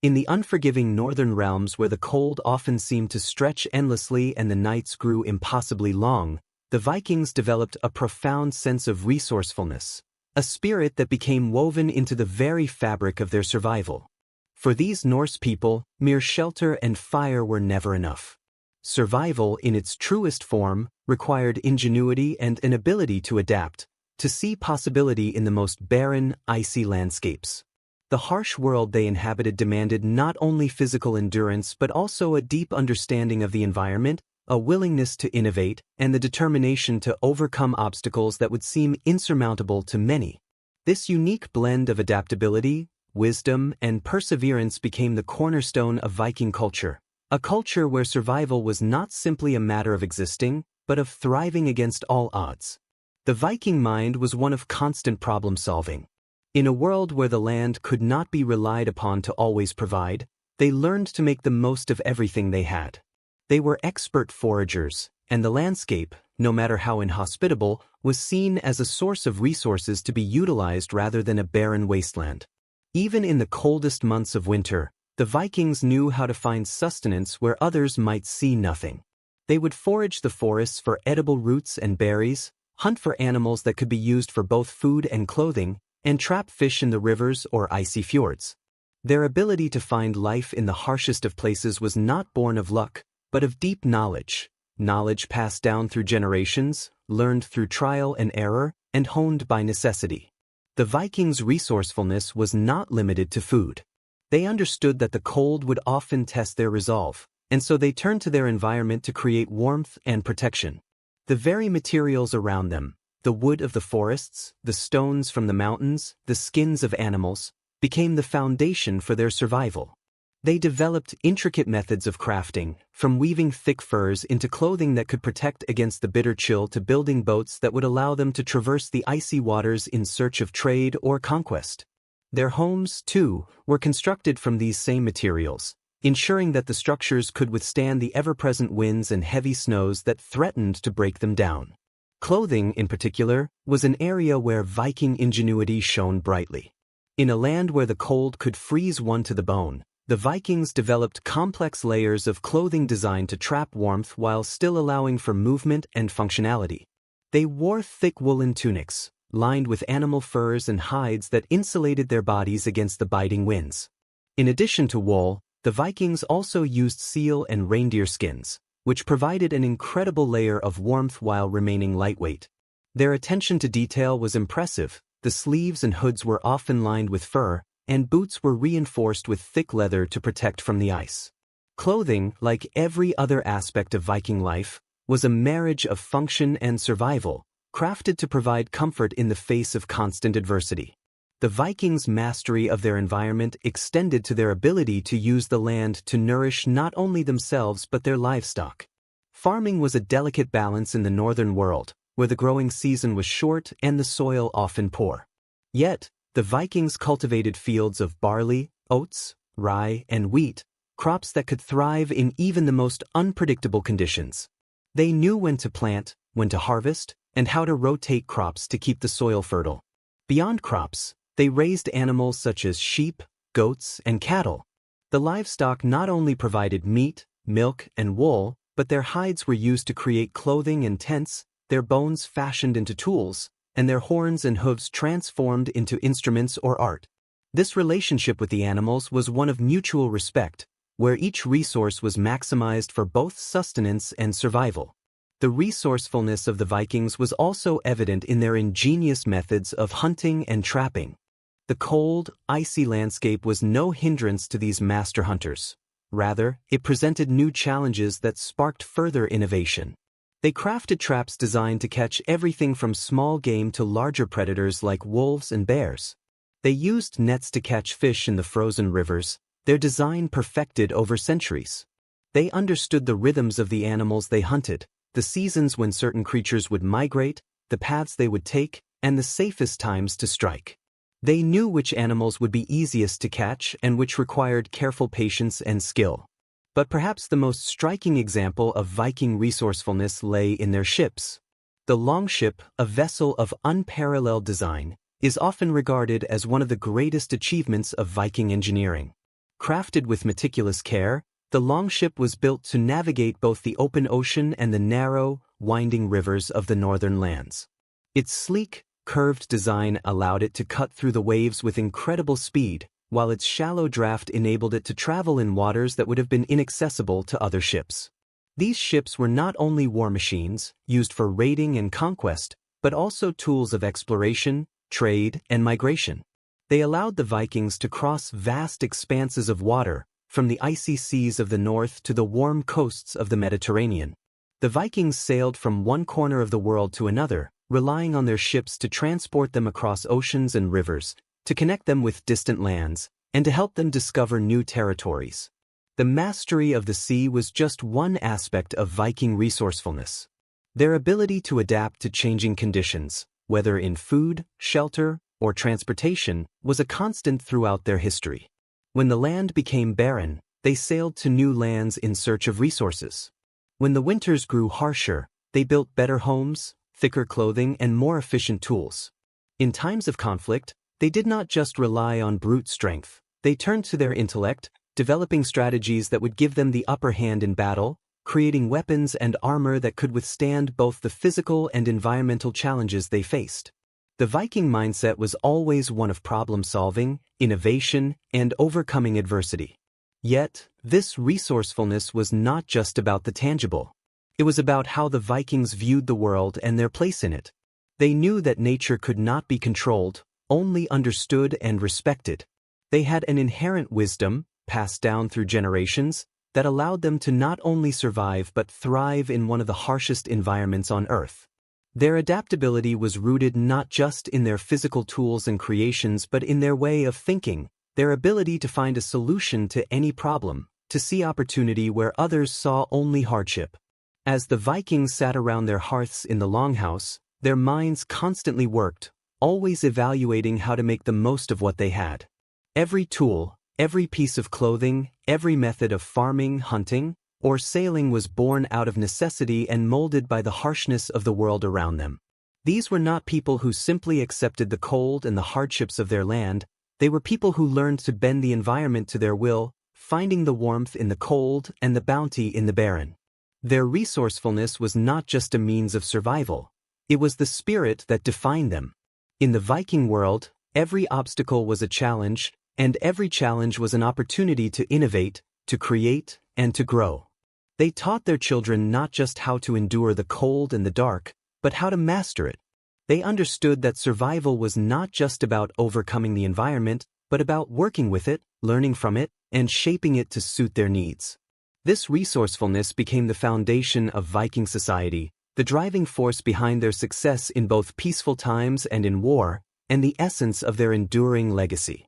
In the unforgiving northern realms where the cold often seemed to stretch endlessly and the nights grew impossibly long, the Vikings developed a profound sense of resourcefulness, a spirit that became woven into the very fabric of their survival. For these Norse people, mere shelter and fire were never enough. Survival, in its truest form, required ingenuity and an ability to adapt, to see possibility in the most barren, icy landscapes. The harsh world they inhabited demanded not only physical endurance but also a deep understanding of the environment, a willingness to innovate, and the determination to overcome obstacles that would seem insurmountable to many. This unique blend of adaptability, wisdom, and perseverance became the cornerstone of Viking culture, a culture where survival was not simply a matter of existing, but of thriving against all odds. The Viking mind was one of constant problem-solving. In a world where the land could not be relied upon to always provide, they learned to make the most of everything they had. They were expert foragers, and the landscape, no matter how inhospitable, was seen as a source of resources to be utilized rather than a barren wasteland. Even in the coldest months of winter, the Vikings knew how to find sustenance where others might see nothing. They would forage the forests for edible roots and berries, hunt for animals that could be used for both food and clothing, and trap fish in the rivers or icy fjords. Their ability to find life in the harshest of places was not born of luck, but of deep knowledge, knowledge passed down through generations, learned through trial and error, and honed by necessity. The Vikings' resourcefulness was not limited to food. They understood that the cold would often test their resolve, and so they turned to their environment to create warmth and protection. The very materials around them, the wood of the forests, the stones from the mountains, the skins of animals, became the foundation for their survival. They developed intricate methods of crafting, from weaving thick furs into clothing that could protect against the bitter chill to building boats that would allow them to traverse the icy waters in search of trade or conquest. Their homes, too, were constructed from these same materials, ensuring that the structures could withstand the ever-present winds and heavy snows that threatened to break them down. Clothing, in particular, was an area where Viking ingenuity shone brightly. In a land where the cold could freeze one to the bone, the Vikings developed complex layers of clothing designed to trap warmth while still allowing for movement and functionality. They wore thick woolen tunics, lined with animal furs and hides that insulated their bodies against the biting winds. In addition to wool, the Vikings also used seal and reindeer skins, which provided an incredible layer of warmth while remaining lightweight. Their attention to detail was impressive. The sleeves and hoods were often lined with fur, and boots were reinforced with thick leather to protect from the ice. Clothing, like every other aspect of Viking life, was a marriage of function and survival, crafted to provide comfort in the face of constant adversity. The Vikings' mastery of their environment extended to their ability to use the land to nourish not only themselves but their livestock. Farming was a delicate balance in the northern world, where the growing season was short and the soil often poor. Yet, the Vikings cultivated fields of barley, oats, rye, and wheat, crops that could thrive in even the most unpredictable conditions. They knew when to plant, when to harvest, and how to rotate crops to keep the soil fertile. Beyond crops, they raised animals such as sheep, goats, and cattle. The livestock not only provided meat, milk, and wool, but their hides were used to create clothing and tents, their bones fashioned into tools, and their horns and hooves transformed into instruments or art. This relationship with the animals was one of mutual respect, where each resource was maximized for both sustenance and survival. The resourcefulness of the Vikings was also evident in their ingenious methods of hunting and trapping. The cold, icy landscape was no hindrance to these master hunters. Rather, it presented new challenges that sparked further innovation. They crafted traps designed to catch everything from small game to larger predators like wolves and bears. They used nets to catch fish in the frozen rivers, their design perfected over centuries. They understood the rhythms of the animals they hunted, the seasons when certain creatures would migrate, the paths they would take, and the safest times to strike. They knew which animals would be easiest to catch and which required careful patience and skill. But perhaps the most striking example of Viking resourcefulness lay in their ships. The longship, a vessel of unparalleled design, is often regarded as one of the greatest achievements of Viking engineering. Crafted with meticulous care, the longship was built to navigate both the open ocean and the narrow, winding rivers of the northern lands. Its sleek, curved design allowed it to cut through the waves with incredible speed, while its shallow draft enabled it to travel in waters that would have been inaccessible to other ships. These ships were not only war machines, used for raiding and conquest, but also tools of exploration, trade, and migration. They allowed the Vikings to cross vast expanses of water, from the icy seas of the north to the warm coasts of the Mediterranean. The Vikings sailed from one corner of the world to another, relying on their ships to transport them across oceans and rivers, to connect them with distant lands, and to help them discover new territories. The mastery of the sea was just one aspect of Viking resourcefulness. Their ability to adapt to changing conditions, whether in food, shelter, or transportation, was a constant throughout their history. When the land became barren, they sailed to new lands in search of resources. When the winters grew harsher, they built better homes, thicker clothing, and more efficient tools. In times of conflict, they did not just rely on brute strength. They turned to their intellect, developing strategies that would give them the upper hand in battle, creating weapons and armor that could withstand both the physical and environmental challenges they faced. The Viking mindset was always one of problem-solving, innovation, and overcoming adversity. Yet, this resourcefulness was not just about the tangible. It was about how the Vikings viewed the world and their place in it. They knew that nature could not be controlled, only understood and respected. They had an inherent wisdom, passed down through generations, that allowed them to not only survive but thrive in one of the harshest environments on Earth. Their adaptability was rooted not just in their physical tools and creations but in their way of thinking, their ability to find a solution to any problem, to see opportunity where others saw only hardship. As the Vikings sat around their hearths in the longhouse, their minds constantly worked, always evaluating how to make the most of what they had. Every tool, every piece of clothing, every method of farming, hunting, or sailing was born out of necessity and molded by the harshness of the world around them. These were not people who simply accepted the cold and the hardships of their land, they were people who learned to bend the environment to their will, finding the warmth in the cold and the bounty in the barren. Their resourcefulness was not just a means of survival, it was the spirit that defined them. In the Viking world, every obstacle was a challenge, and every challenge was an opportunity to innovate, to create, and to grow. They taught their children not just how to endure the cold and the dark, but how to master it. They understood that survival was not just about overcoming the environment, but about working with it, learning from it, and shaping it to suit their needs. This resourcefulness became the foundation of Viking society, the driving force behind their success in both peaceful times and in war, and the essence of their enduring legacy.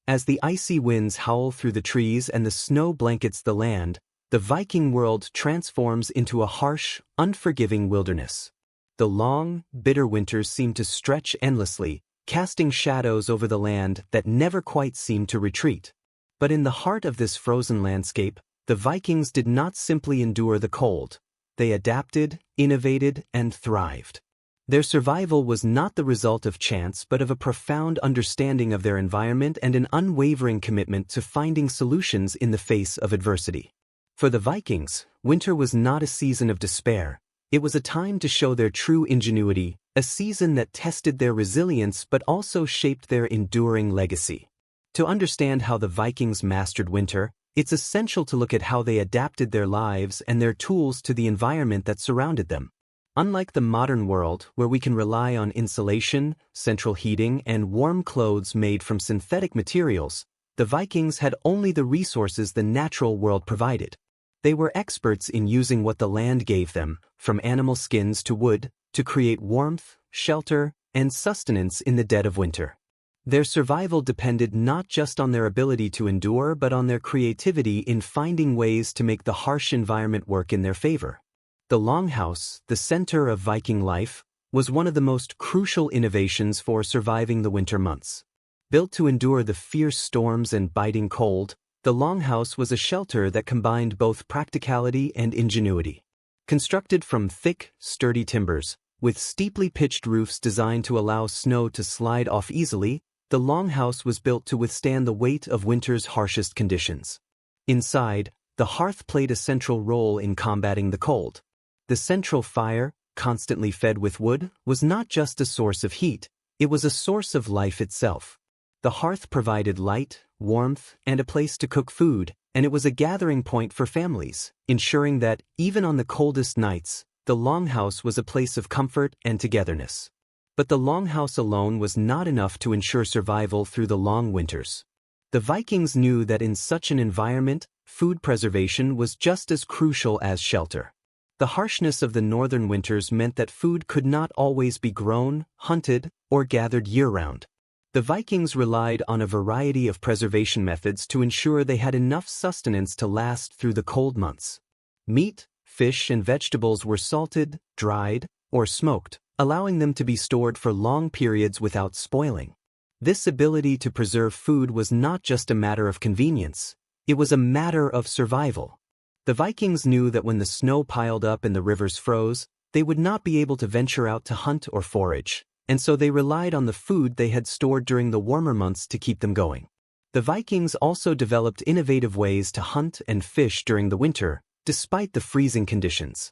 As the icy winds howl through the trees and the snow blankets the land, the Viking world transforms into a harsh, unforgiving wilderness. The long, bitter winters seem to stretch endlessly, casting shadows over the land that never quite seemed to retreat. But in the heart of this frozen landscape, the Vikings did not simply endure the cold. They adapted, innovated, and thrived. Their survival was not the result of chance but of a profound understanding of their environment and an unwavering commitment to finding solutions in the face of adversity. For the Vikings, winter was not a season of despair. It was a time to show their true ingenuity, a season that tested their resilience but also shaped their enduring legacy. To understand how the Vikings mastered winter, it's essential to look at how they adapted their lives and their tools to the environment that surrounded them. Unlike the modern world, where we can rely on insulation, central heating, and warm clothes made from synthetic materials, the Vikings had only the resources the natural world provided. They were experts in using what the land gave them, from animal skins to wood, to create warmth, shelter, and sustenance in the dead of winter. Their survival depended not just on their ability to endure but on their creativity in finding ways to make the harsh environment work in their favor. The longhouse, the center of Viking life, was one of the most crucial innovations for surviving the winter months. Built to endure the fierce storms and biting cold, the longhouse was a shelter that combined both practicality and ingenuity. Constructed from thick, sturdy timbers, with steeply pitched roofs designed to allow snow to slide off easily, the longhouse was built to withstand the weight of winter's harshest conditions. Inside, the hearth played a central role in combating the cold. The central fire, constantly fed with wood, was not just a source of heat, it was a source of life itself. The hearth provided light, warmth, and a place to cook food, and it was a gathering point for families, ensuring that, even on the coldest nights, the longhouse was a place of comfort and togetherness. But the longhouse alone was not enough to ensure survival through the long winters. The Vikings knew that in such an environment, food preservation was just as crucial as shelter. The harshness of the northern winters meant that food could not always be grown, hunted, or gathered year-round. The Vikings relied on a variety of preservation methods to ensure they had enough sustenance to last through the cold months. Meat, fish, and vegetables were salted, dried, or smoked, allowing them to be stored for long periods without spoiling. This ability to preserve food was not just a matter of convenience, it was a matter of survival. The Vikings knew that when the snow piled up and the rivers froze, they would not be able to venture out to hunt or forage, and so they relied on the food they had stored during the warmer months to keep them going. The Vikings also developed innovative ways to hunt and fish during the winter, despite the freezing conditions.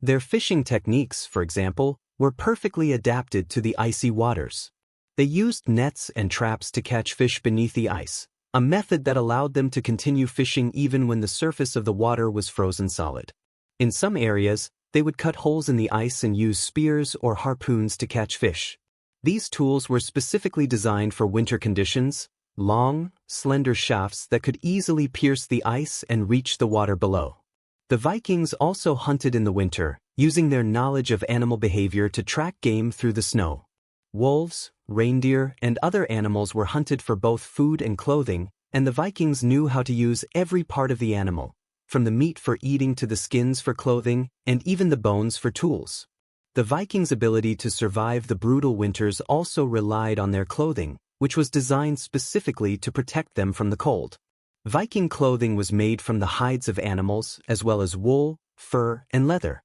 Their fishing techniques, for example, were perfectly adapted to the icy waters. They used nets and traps to catch fish beneath the ice, a method that allowed them to continue fishing even when the surface of the water was frozen solid. In some areas, they would cut holes in the ice and use spears or harpoons to catch fish. These tools were specifically designed for winter conditions: long, slender shafts that could easily pierce the ice and reach the water below. The Vikings also hunted in the winter, using their knowledge of animal behavior to track game through the snow. Wolves, reindeer, and other animals were hunted for both food and clothing, and the Vikings knew how to use every part of the animal, from the meat for eating to the skins for clothing, and even the bones for tools. The Vikings' ability to survive the brutal winters also relied on their clothing, which was designed specifically to protect them from the cold. Viking clothing was made from the hides of animals, as well as wool, fur, and leather.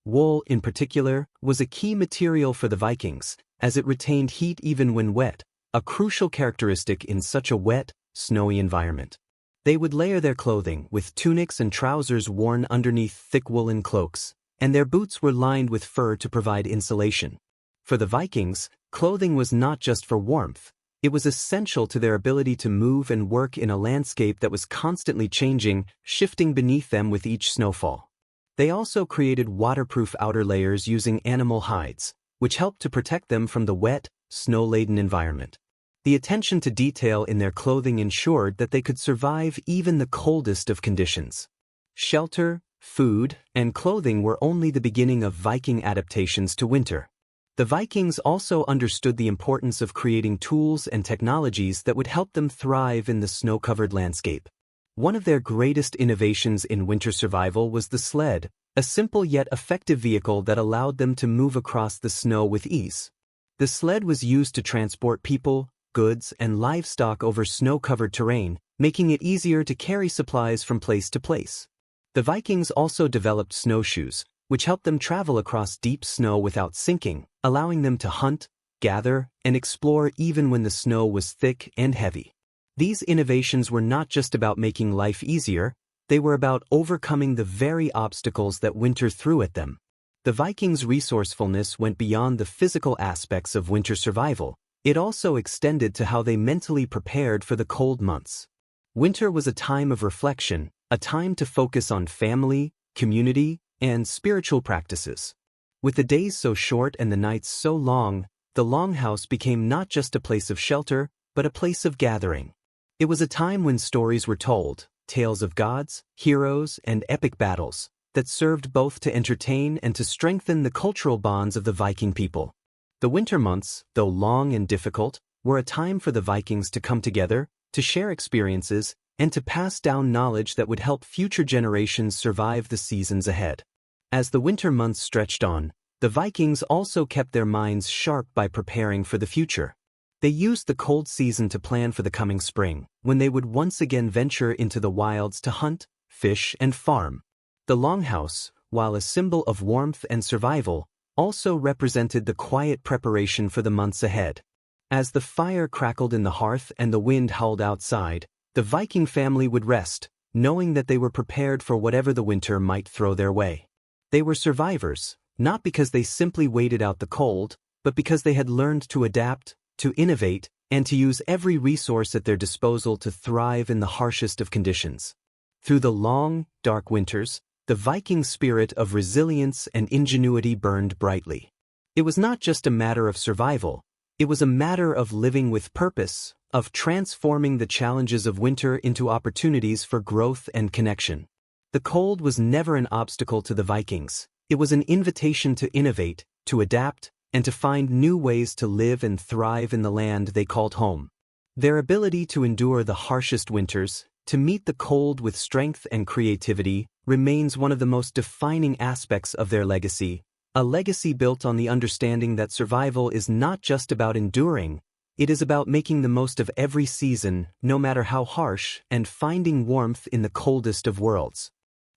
Wool, in particular, was a key material for the Vikings, as it retained heat even when wet, a crucial characteristic in such a wet, snowy environment. They would layer their clothing with tunics and trousers worn underneath thick woolen cloaks, and their boots were lined with fur to provide insulation. For the Vikings, clothing was not just for warmth, it was essential to their ability to move and work in a landscape that was constantly changing, shifting beneath them with each snowfall. They also created waterproof outer layers using animal hides, which helped to protect them from the wet, snow-laden environment. The attention to detail in their clothing ensured that they could survive even the coldest of conditions. Shelter, food, and clothing were only the beginning of Viking adaptations to winter. The Vikings also understood the importance of creating tools and technologies that would help them thrive in the snow-covered landscape. One of their greatest innovations in winter survival was the sled, a simple yet effective vehicle that allowed them to move across the snow with ease. The sled was used to transport people, goods, and livestock over snow-covered terrain, making it easier to carry supplies from place to place. The Vikings also developed snowshoes, which helped them travel across deep snow without sinking, allowing them to hunt, gather, and explore even when the snow was thick and heavy. These innovations were not just about making life easier, they were about overcoming the very obstacles that winter threw at them. The Vikings' resourcefulness went beyond the physical aspects of winter survival. It also extended to how they mentally prepared for the cold months. Winter was a time of reflection, a time to focus on family, community, and spiritual practices. With the days so short and the nights so long, the longhouse became not just a place of shelter, but a place of gathering. It was a time when stories were told, tales of gods, heroes, and epic battles, that served both to entertain and to strengthen the cultural bonds of the Viking people. The winter months, though long and difficult, were a time for the Vikings to come together, to share experiences, and to pass down knowledge that would help future generations survive the seasons ahead. As the winter months stretched on, the Vikings also kept their minds sharp by preparing for the future. They used the cold season to plan for the coming spring, when they would once again venture into the wilds to hunt, fish, and farm. The longhouse, while a symbol of warmth and survival, also represented the quiet preparation for the months ahead. As the fire crackled in the hearth and the wind howled outside, the Viking family would rest, knowing that they were prepared for whatever the winter might throw their way. They were survivors, not because they simply waited out the cold, but because they had learned to adapt, to innovate, and to use every resource at their disposal to thrive in the harshest of conditions. Through the long, dark winters, the Viking spirit of resilience and ingenuity burned brightly. It was not just a matter of survival, it was a matter of living with purpose, of transforming the challenges of winter into opportunities for growth and connection. The cold was never an obstacle to the Vikings, it was an invitation to innovate, to adapt, and to find new ways to live and thrive in the land they called home. Their ability to endure the harshest winters, to meet the cold with strength and creativity, remains one of the most defining aspects of their legacy, a legacy built on the understanding that survival is not just about enduring, it is about making the most of every season, no matter how harsh, and finding warmth in the coldest of worlds.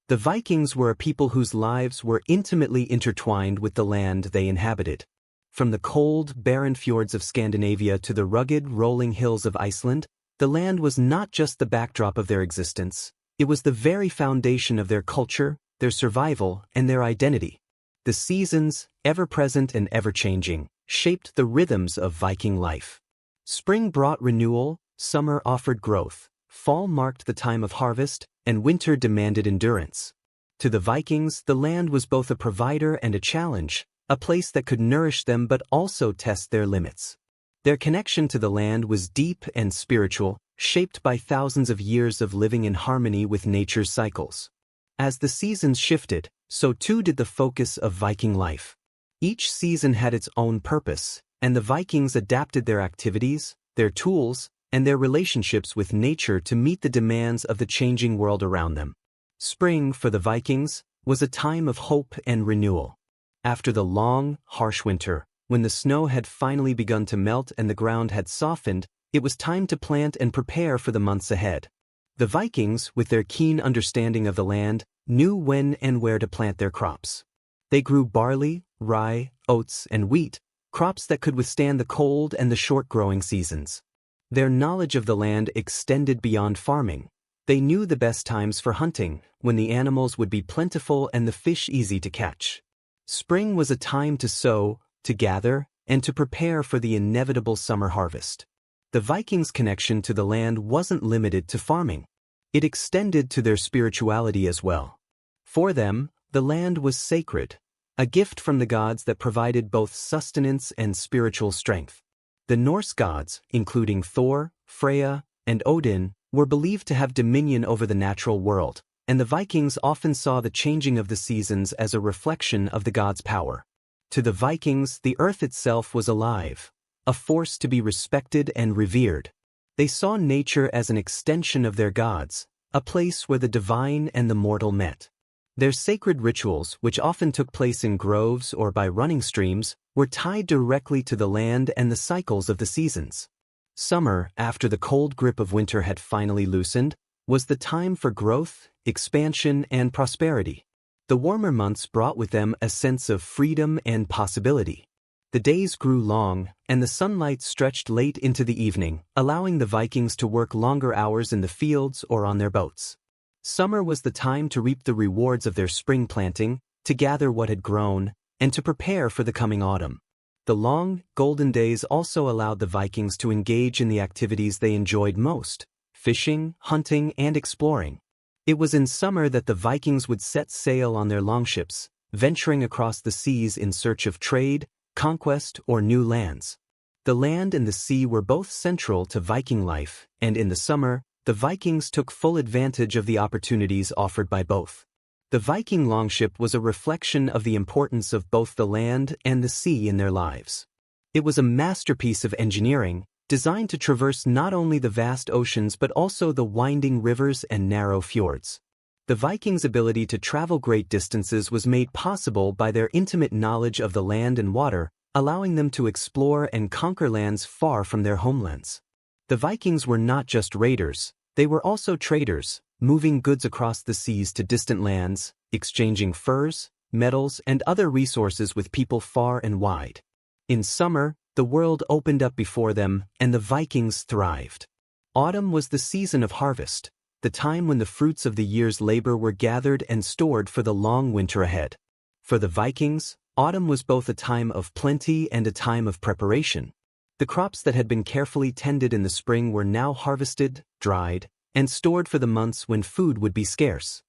The Vikings were a people whose lives were intimately intertwined with the land they inhabited. From the cold, barren fjords of Scandinavia to the rugged, rolling hills of Iceland, the land was not just the backdrop of their existence, it was the very foundation of their culture, their survival, and their identity. The seasons, ever-present and ever-changing, shaped the rhythms of Viking life. Spring brought renewal, summer offered growth, fall marked the time of harvest, and winter demanded endurance. To the Vikings, the land was both a provider and a challenge, a place that could nourish them but also test their limits. Their connection to the land was deep and spiritual, shaped by thousands of years of living in harmony with nature's cycles. As the seasons shifted, so too did the focus of Viking life. Each season had its own purpose, and the Vikings adapted their activities, their tools, and their relationships with nature to meet the demands of the changing world around them. Spring, for the Vikings, was a time of hope and renewal. After the long, harsh winter, when the snow had finally begun to melt and the ground had softened, it was time to plant and prepare for the months ahead. The Vikings, with their keen understanding of the land, knew when and where to plant their crops. They grew barley, rye, oats, and wheat, crops that could withstand the cold and the short growing seasons. Their knowledge of the land extended beyond farming. They knew the best times for hunting, when the animals would be plentiful and the fish easy to catch. Spring was a time to sow, to gather, and to prepare for the inevitable summer harvest. The Vikings' connection to the land wasn't limited to farming. It extended to their spirituality as well. For them, the land was sacred, a gift from the gods that provided both sustenance and spiritual strength. The Norse gods, including Thor, Freya, and Odin, were believed to have dominion over the natural world, and the Vikings often saw the changing of the seasons as a reflection of the gods' power. To the Vikings, the earth itself was alive, a force to be respected and revered. They saw nature as an extension of their gods, a place where the divine and the mortal met. Their sacred rituals, which often took place in groves or by running streams, were tied directly to the land and the cycles of the seasons. Summer, after the cold grip of winter had finally loosened, was the time for growth, expansion, and prosperity. The warmer months brought with them a sense of freedom and possibility. The days grew long, and the sunlight stretched late into the evening, allowing the Vikings to work longer hours in the fields or on their boats. Summer was the time to reap the rewards of their spring planting, to gather what had grown, and to prepare for the coming autumn. The long, golden days also allowed the Vikings to engage in the activities they enjoyed most: fishing, hunting, and exploring. It was in summer that the Vikings would set sail on their longships, venturing across the seas in search of trade, conquest, or new lands. The land and the sea were both central to Viking life, and in the summer, the Vikings took full advantage of the opportunities offered by both. The Viking longship was a reflection of the importance of both the land and the sea in their lives. It was a masterpiece of engineering, designed to traverse not only the vast oceans but also the winding rivers and narrow fjords. The Vikings' ability to travel great distances was made possible by their intimate knowledge of the land and water, allowing them to explore and conquer lands far from their homelands. The Vikings were not just raiders, they were also traders, moving goods across the seas to distant lands, exchanging furs, metals, and other resources with people far and wide. In summer, the world opened up before them, and the Vikings thrived. Autumn was the season of harvest, the time when the fruits of the year's labor were gathered and stored for the long winter ahead. For the Vikings, autumn was both a time of plenty and a time of preparation. The crops that had been carefully tended in the spring were now harvested, dried, and stored for the months when food would be scarce.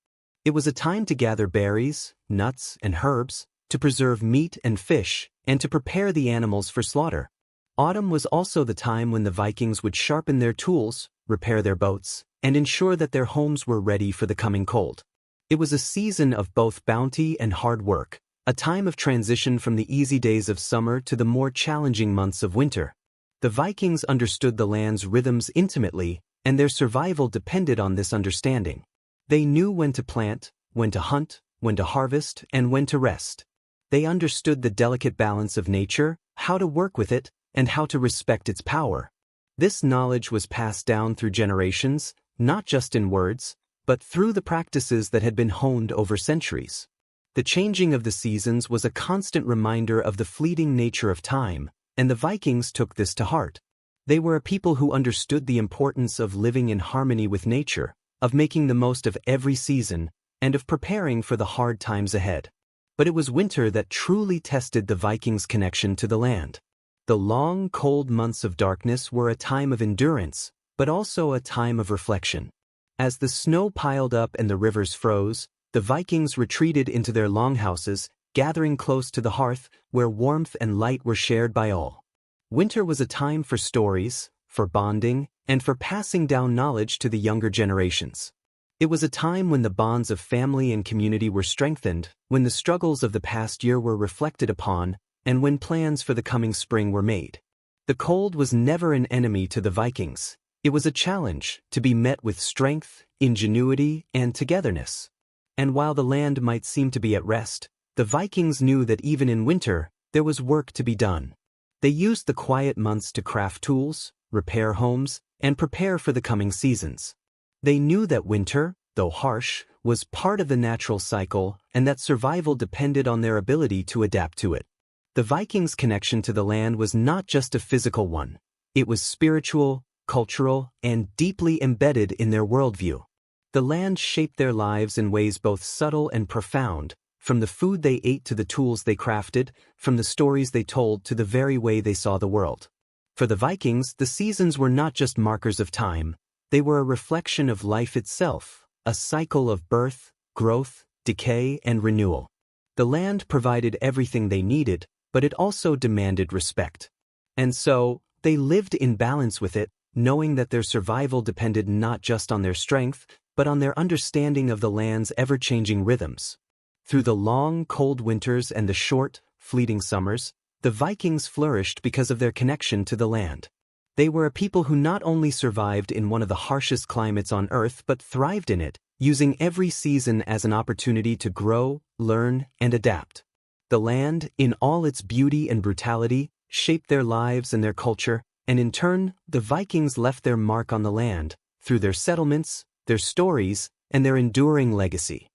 It was a time to gather berries, nuts, and herbs, to preserve meat and fish, and to prepare the animals for slaughter. Autumn was also the time when the Vikings would sharpen their tools, repair their boats, and ensure that their homes were ready for the coming cold. It was a season of both bounty and hard work, a time of transition from the easy days of summer to the more challenging months of winter. The Vikings understood the land's rhythms intimately, and their survival depended on this understanding. They knew when to plant, when to hunt, when to harvest, and when to rest. They understood the delicate balance of nature, how to work with it, and how to respect its power. This knowledge was passed down through generations, not just in words, but through the practices that had been honed over centuries. The changing of the seasons was a constant reminder of the fleeting nature of time, and the Vikings took this to heart. They were a people who understood the importance of living in harmony with nature, of making the most of every season, and of preparing for the hard times ahead. But it was winter that truly tested the Vikings' connection to the land. The long, cold months of darkness were a time of endurance, but also a time of reflection. As the snow piled up and the rivers froze, the Vikings retreated into their longhouses, gathering close to the hearth, where warmth and light were shared by all. Winter was a time for stories, for bonding, and for passing down knowledge to the younger generations. It was a time when the bonds of family and community were strengthened, when the struggles of the past year were reflected upon, and when plans for the coming spring were made. The cold was never an enemy to the Vikings. It was a challenge, to be met with strength, ingenuity, and togetherness. And while the land might seem to be at rest, the Vikings knew that even in winter, there was work to be done. They used the quiet months to craft tools, repair homes, and prepare for the coming seasons. They knew that winter, though harsh, was part of the natural cycle and that survival depended on their ability to adapt to it. The Vikings' connection to the land was not just a physical one. It was spiritual, cultural, and deeply embedded in their worldview. The land shaped their lives in ways both subtle and profound, from the food they ate to the tools they crafted, from the stories they told to the very way they saw the world. For the Vikings, the seasons were not just markers of time, they were a reflection of life itself, a cycle of birth, growth, decay, and renewal. The land provided everything they needed, but it also demanded respect. And so, they lived in balance with it, knowing that their survival depended not just on their strength, but on their understanding of the land's ever-changing rhythms. Through the long, cold winters and the short, fleeting summers, the Vikings flourished because of their connection to the land. They were a people who not only survived in one of the harshest climates on Earth but thrived in it, using every season as an opportunity to grow, learn, and adapt. The land, in all its beauty and brutality, shaped their lives and their culture, and in turn, the Vikings left their mark on the land, through their settlements, their stories, and their enduring legacy.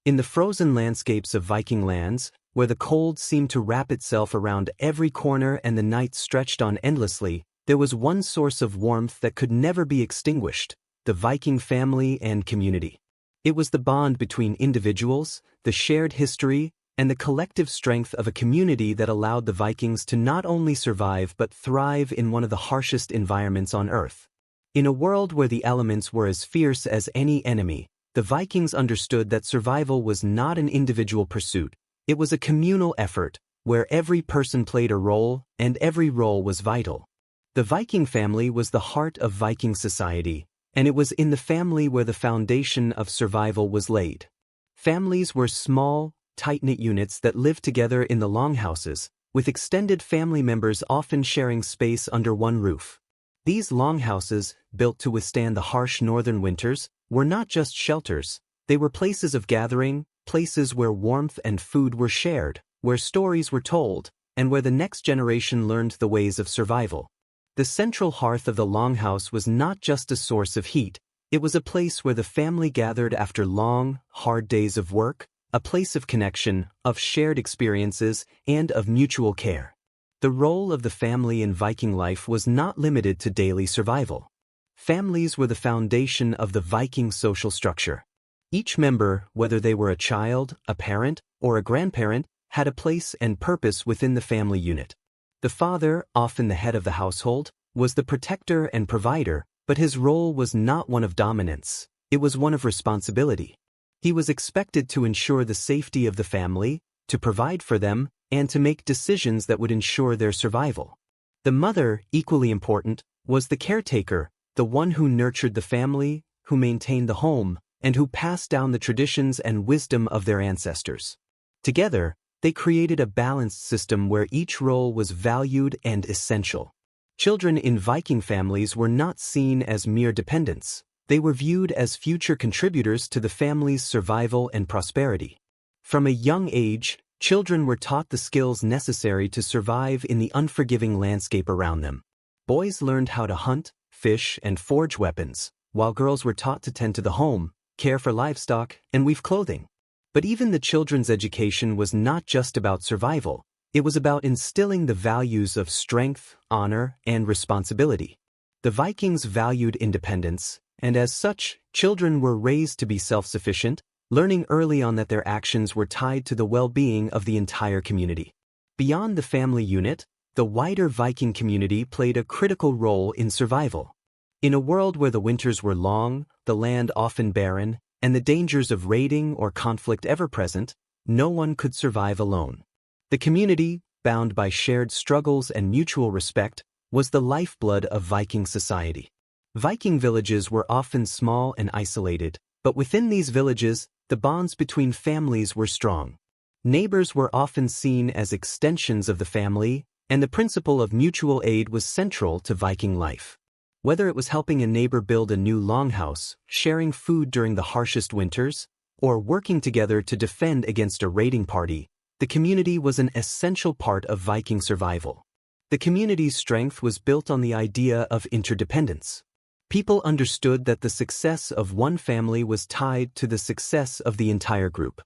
In the frozen landscapes of Viking lands, where the cold seemed to wrap itself around every corner and the night stretched on endlessly, there was one source of warmth that could never be extinguished: the Viking family and community. It was the bond between individuals, the shared history, and the collective strength of a community that allowed the Vikings to not only survive but thrive in one of the harshest environments on Earth. In a world where the elements were as fierce as any enemy, the Vikings understood that survival was not an individual pursuit, it was a communal effort, where every person played a role, and every role was vital. The Viking family was the heart of Viking society, and it was in the family where the foundation of survival was laid. Families were small, tight-knit units that lived together in the longhouses, with extended family members often sharing space under one roof. These longhouses, built to withstand the harsh northern winters, were not just shelters, they were places of gathering, places where warmth and food were shared, where stories were told, and where the next generation learned the ways of survival. The central hearth of the longhouse was not just a source of heat, it was a place where the family gathered after long, hard days of work, a place of connection, of shared experiences, and of mutual care. The role of the family in Viking life was not limited to daily survival. Families were the foundation of the Viking social structure. Each member, whether they were a child, a parent, or a grandparent, had a place and purpose within the family unit. The father, often the head of the household, was the protector and provider, but his role was not one of dominance, it was one of responsibility. He was expected to ensure the safety of the family, to provide for them, and to make decisions that would ensure their survival. The mother, equally important, was the caretaker, the one who nurtured the family, who maintained the home, and who passed down the traditions and wisdom of their ancestors. Together, they created a balanced system where each role was valued and essential. Children in Viking families were not seen as mere dependents. They were viewed as future contributors to the family's survival and prosperity. From a young age, children were taught the skills necessary to survive in the unforgiving landscape around them. Boys learned how to hunt, fish, and forge weapons, while girls were taught to tend to the home, care for livestock, and weave clothing. But even the children's education was not just about survival, it was about instilling the values of strength, honor, and responsibility. The Vikings valued independence, and as such, children were raised to be self-sufficient, learning early on that their actions were tied to the well-being of the entire community. Beyond the family unit, the wider Viking community played a critical role in survival. In a world where the winters were long, the land often barren, and the dangers of raiding or conflict ever present, no one could survive alone. The community, bound by shared struggles and mutual respect, was the lifeblood of Viking society. Viking villages were often small and isolated, but within these villages, the bonds between families were strong. Neighbors were often seen as extensions of the family, and the principle of mutual aid was central to Viking life. Whether it was helping a neighbor build a new longhouse, sharing food during the harshest winters, or working together to defend against a raiding party, the community was an essential part of Viking survival. The community's strength was built on the idea of interdependence. People understood that the success of one family was tied to the success of the entire group.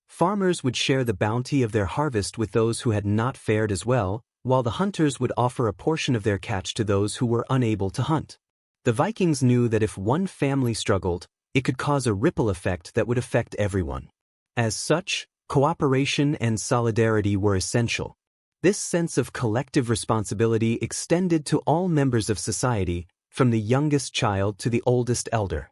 Farmers would share the bounty of their harvest with those who had not fared as well, while the hunters would offer a portion of their catch to those who were unable to hunt. The Vikings knew that if one family struggled, it could cause a ripple effect that would affect everyone. As such, cooperation and solidarity were essential. This sense of collective responsibility extended to all members of society, from the youngest child to the oldest elder.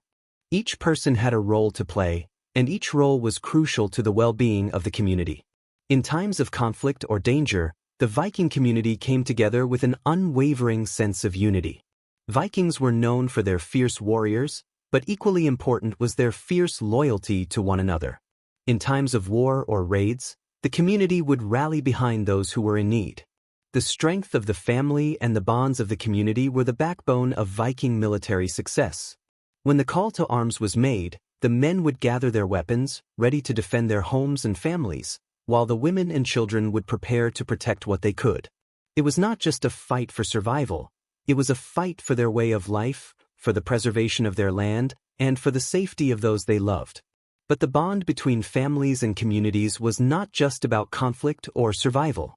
Each person had a role to play, and each role was crucial to the well-being of the community. In times of conflict or danger, the Viking community came together with an unwavering sense of unity. Vikings were known for their fierce warriors, but equally important was their fierce loyalty to one another. In times of war or raids, the community would rally behind those who were in need. The strength of the family and the bonds of the community were the backbone of Viking military success. When the call to arms was made, the men would gather their weapons, ready to defend their homes and families, while the women and children would prepare to protect what they could. It was not just a fight for survival, it was a fight for their way of life, for the preservation of their land, and for the safety of those they loved. But the bond between families and communities was not just about conflict or survival.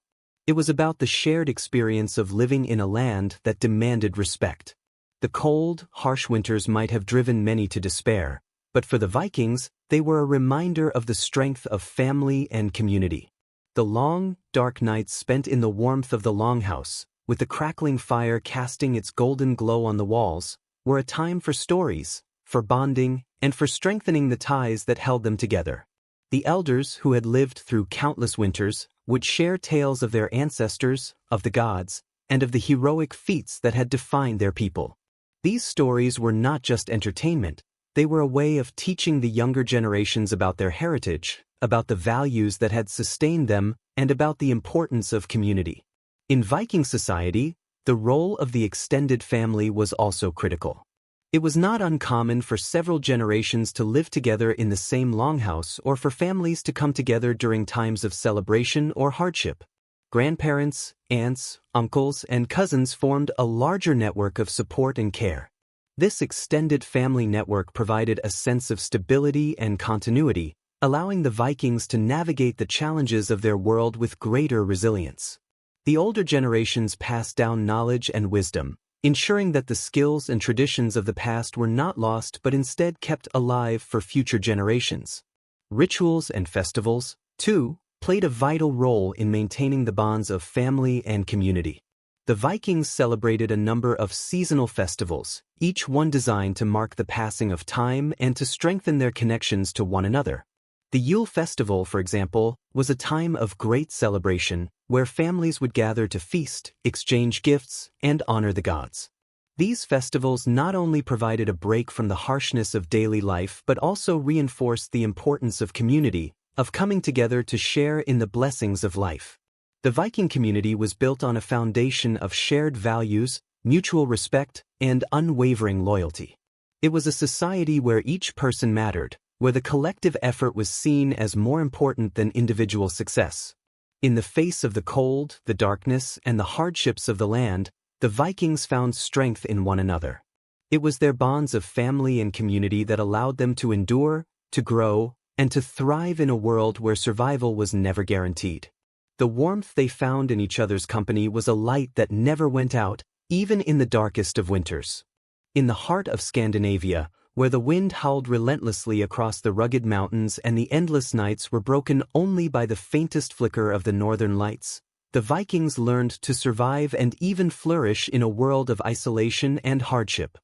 It was about the shared experience of living in a land that demanded respect. The cold, harsh winters might have driven many to despair, but for the Vikings, they were a reminder of the strength of family and community. The long, dark nights spent in the warmth of the longhouse, with the crackling fire casting its golden glow on the walls, were a time for stories, for bonding, and for strengthening the ties that held them together. The elders, who had lived through countless winters, would share tales of their ancestors, of the gods, and of the heroic feats that had defined their people. These stories were not just entertainment, they were a way of teaching the younger generations about their heritage, about the values that had sustained them, and about the importance of community. In Viking society, the role of the extended family was also critical. It was not uncommon for several generations to live together in the same longhouse or for families to come together during times of celebration or hardship. Grandparents, aunts, uncles, and cousins formed a larger network of support and care. This extended family network provided a sense of stability and continuity, allowing the Vikings to navigate the challenges of their world with greater resilience. The older generations passed down knowledge and wisdom, ensuring that the skills and traditions of the past were not lost but instead kept alive for future generations. Rituals and festivals, too, played a vital role in maintaining the bonds of family and community. The Vikings celebrated a number of seasonal festivals, each one designed to mark the passing of time and to strengthen their connections to one another. The Yule festival, for example, was a time of great celebration where families would gather to feast, exchange gifts, and honor the gods. These festivals not only provided a break from the harshness of daily life but also reinforced the importance of community, of coming together to share in the blessings of life. The Viking community was built on a foundation of shared values, mutual respect, and unwavering loyalty. It was a society where each person mattered, where the collective effort was seen as more important than individual success. In the face of the cold, the darkness, and the hardships of the land, the Vikings found strength in one another. It was their bonds of family and community that allowed them to endure, to grow, and to thrive in a world where survival was never guaranteed. The warmth they found in each other's company was a light that never went out, even in the darkest of winters. In the heart of Scandinavia, where the wind howled relentlessly across the rugged mountains and the endless nights were broken only by the faintest flicker of the northern lights, the Vikings learned to survive and even flourish in a world of isolation and hardship.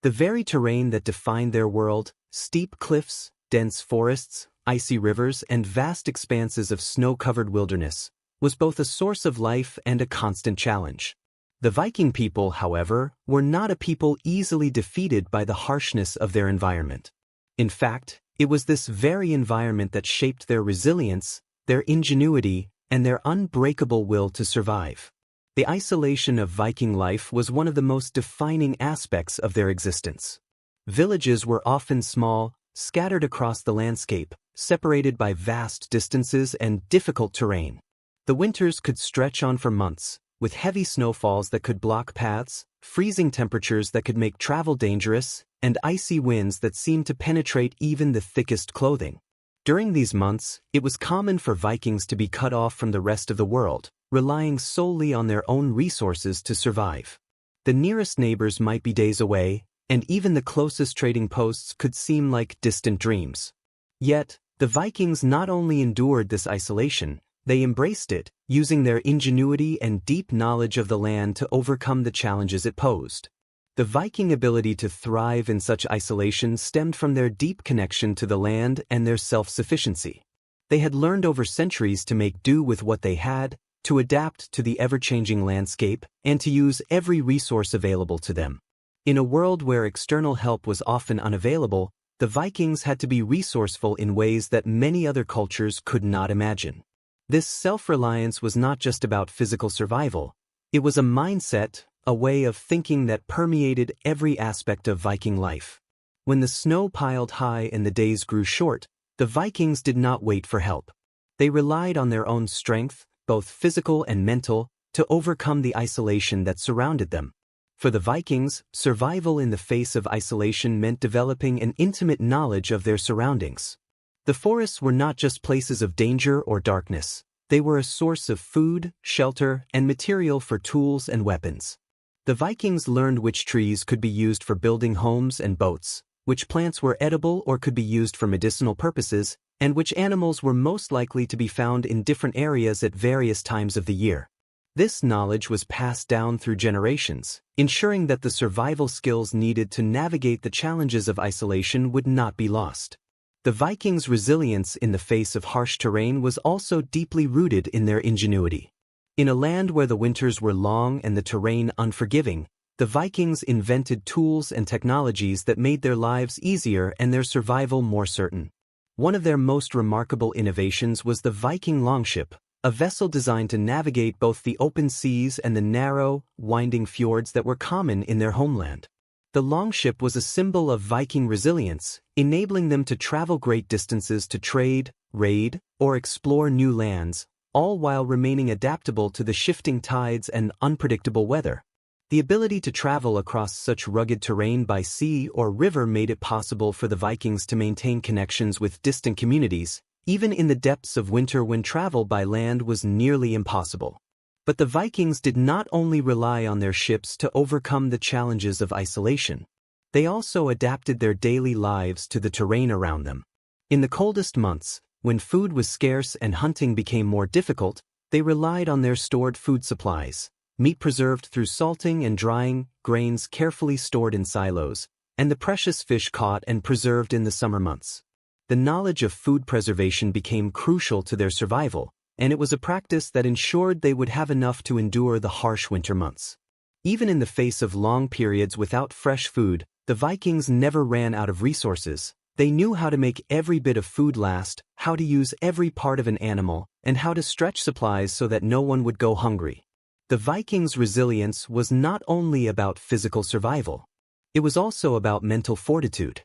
The very terrain that defined their world, steep cliffs, dense forests, icy rivers, and vast expanses of snow-covered wilderness, was both a source of life and a constant challenge. The Viking people, however, were not a people easily defeated by the harshness of their environment. In fact, it was this very environment that shaped their resilience, their ingenuity, and their unbreakable will to survive. The isolation of Viking life was one of the most defining aspects of their existence. Villages were often small, scattered across the landscape, separated by vast distances and difficult terrain. The winters could stretch on for months, with heavy snowfalls that could block paths, freezing temperatures that could make travel dangerous, and icy winds that seemed to penetrate even the thickest clothing. During these months, it was common for Vikings to be cut off from the rest of the world, relying solely on their own resources to survive. The nearest neighbors might be days away, and even the closest trading posts could seem like distant dreams. Yet, the Vikings not only endured this isolation, they embraced it, using their ingenuity and deep knowledge of the land to overcome the challenges it posed. The Viking ability to thrive in such isolation stemmed from their deep connection to the land and their self-sufficiency. They had learned over centuries to make do with what they had, to adapt to the ever-changing landscape, and to use every resource available to them. In a world where external help was often unavailable, the Vikings had to be resourceful in ways that many other cultures could not imagine. This self-reliance was not just about physical survival. It was a mindset, a way of thinking that permeated every aspect of Viking life. When the snow piled high and the days grew short, the Vikings did not wait for help. They relied on their own strength, both physical and mental, to overcome the isolation that surrounded them. For the Vikings, survival in the face of isolation meant developing an intimate knowledge of their surroundings. The forests were not just places of danger or darkness. They were a source of food, shelter, and material for tools and weapons. The Vikings learned which trees could be used for building homes and boats, which plants were edible or could be used for medicinal purposes, and which animals were most likely to be found in different areas at various times of the year. This knowledge was passed down through generations, ensuring that the survival skills needed to navigate the challenges of isolation would not be lost. The Vikings' resilience in the face of harsh terrain was also deeply rooted in their ingenuity. In a land where the winters were long and the terrain unforgiving, the Vikings invented tools and technologies that made their lives easier and their survival more certain. One of their most remarkable innovations was the Viking longship, a vessel designed to navigate both the open seas and the narrow, winding fjords that were common in their homeland. The longship was a symbol of Viking resilience, enabling them to travel great distances to trade, raid, or explore new lands, all while remaining adaptable to the shifting tides and unpredictable weather. The ability to travel across such rugged terrain by sea or river made it possible for the Vikings to maintain connections with distant communities, even in the depths of winter when travel by land was nearly impossible. But the Vikings did not only rely on their ships to overcome the challenges of isolation. They also adapted their daily lives to the terrain around them. In the coldest months, when food was scarce and hunting became more difficult, they relied on their stored food supplies, meat preserved through salting and drying, grains carefully stored in silos, and the precious fish caught and preserved in the summer months. The knowledge of food preservation became crucial to their survival, and it was a practice that ensured they would have enough to endure the harsh winter months. Even in the face of long periods without fresh food, the Vikings never ran out of resources. They knew how to make every bit of food last, how to use every part of an animal, and how to stretch supplies so that no one would go hungry. The Vikings' resilience was not only about physical survival. It was also about mental fortitude.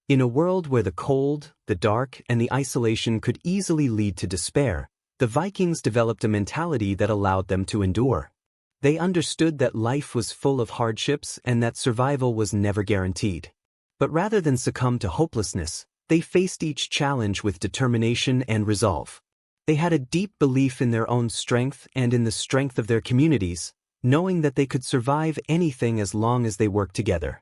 In a world where the cold, the dark, and the isolation could easily lead to despair, the Vikings developed a mentality that allowed them to endure. They understood that life was full of hardships and that survival was never guaranteed. But rather than succumb to hopelessness, they faced each challenge with determination and resolve. They had a deep belief in their own strength and in the strength of their communities, knowing that they could survive anything as long as they worked together.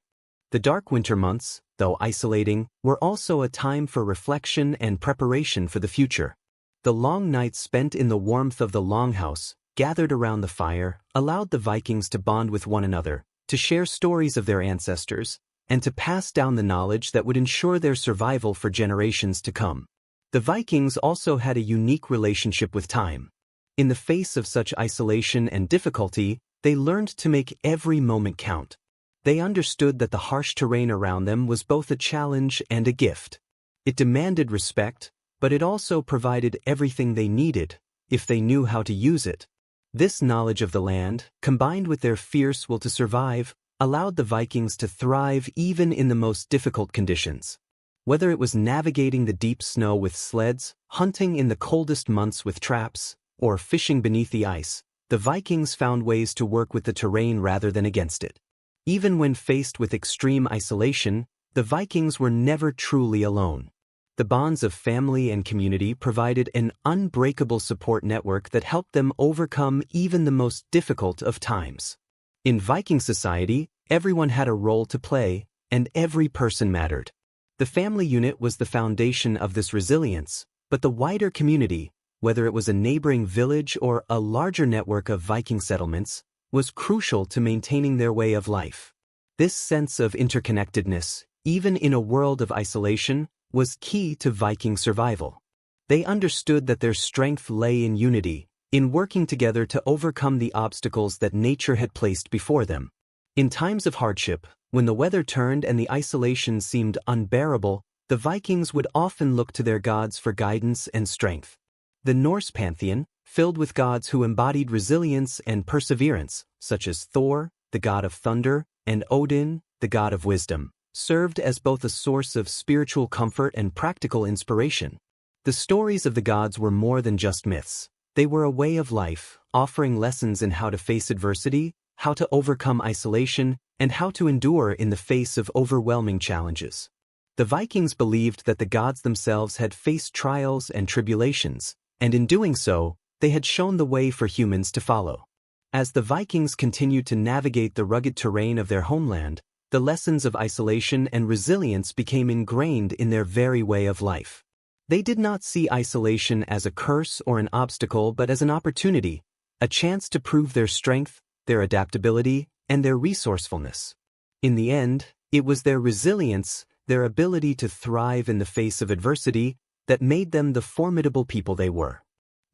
The dark winter months, though isolating, were also a time for reflection and preparation for the future. The long nights spent in the warmth of the longhouse, gathered around the fire, allowed the Vikings to bond with one another, to share stories of their ancestors, and to pass down the knowledge that would ensure their survival for generations to come. The Vikings also had a unique relationship with time. In the face of such isolation and difficulty, They learned to make every moment count. They understood that the harsh terrain around them was both a challenge and a gift. It demanded respect, but it also provided everything they needed, if they knew how to use it. This knowledge of the land, combined with their fierce will to survive, allowed the Vikings to thrive even in the most difficult conditions. Whether it was navigating the deep snow with sleds, hunting in the coldest months with traps, or fishing beneath the ice, the Vikings found ways to work with the terrain rather than against it. Even when faced with extreme isolation, the Vikings were never truly alone. The bonds of family and community provided an unbreakable support network that helped them overcome even the most difficult of times. In Viking society, everyone had a role to play, and every person mattered. The family unit was the foundation of this resilience, but the wider community, whether it was a neighboring village or a larger network of Viking settlements, was crucial to maintaining their way of life. This sense of interconnectedness, even in a world of isolation, was key to Viking survival. They understood that their strength lay in unity, in working together to overcome the obstacles that nature had placed before them. In times of hardship, when the weather turned and the isolation seemed unbearable, the Vikings would often look to their gods for guidance and strength. The Norse pantheon, filled with gods who embodied resilience and perseverance, such as Thor, the god of thunder, and Odin, the god of wisdom, served as both a source of spiritual comfort and practical inspiration. The stories of the gods were more than just myths. They were a way of life, offering lessons in how to face adversity, how to overcome isolation, and how to endure in the face of overwhelming challenges. The Vikings believed that the gods themselves had faced trials and tribulations, and in doing so, they had shown the way for humans to follow. As the Vikings continued to navigate the rugged terrain of their homeland, the lessons of isolation and resilience became ingrained in their very way of life. They did not see isolation as a curse or an obstacle but as an opportunity, a chance to prove their strength, their adaptability, and their resourcefulness. In the end, it was their resilience, their ability to thrive in the face of adversity, that made them the formidable people they were.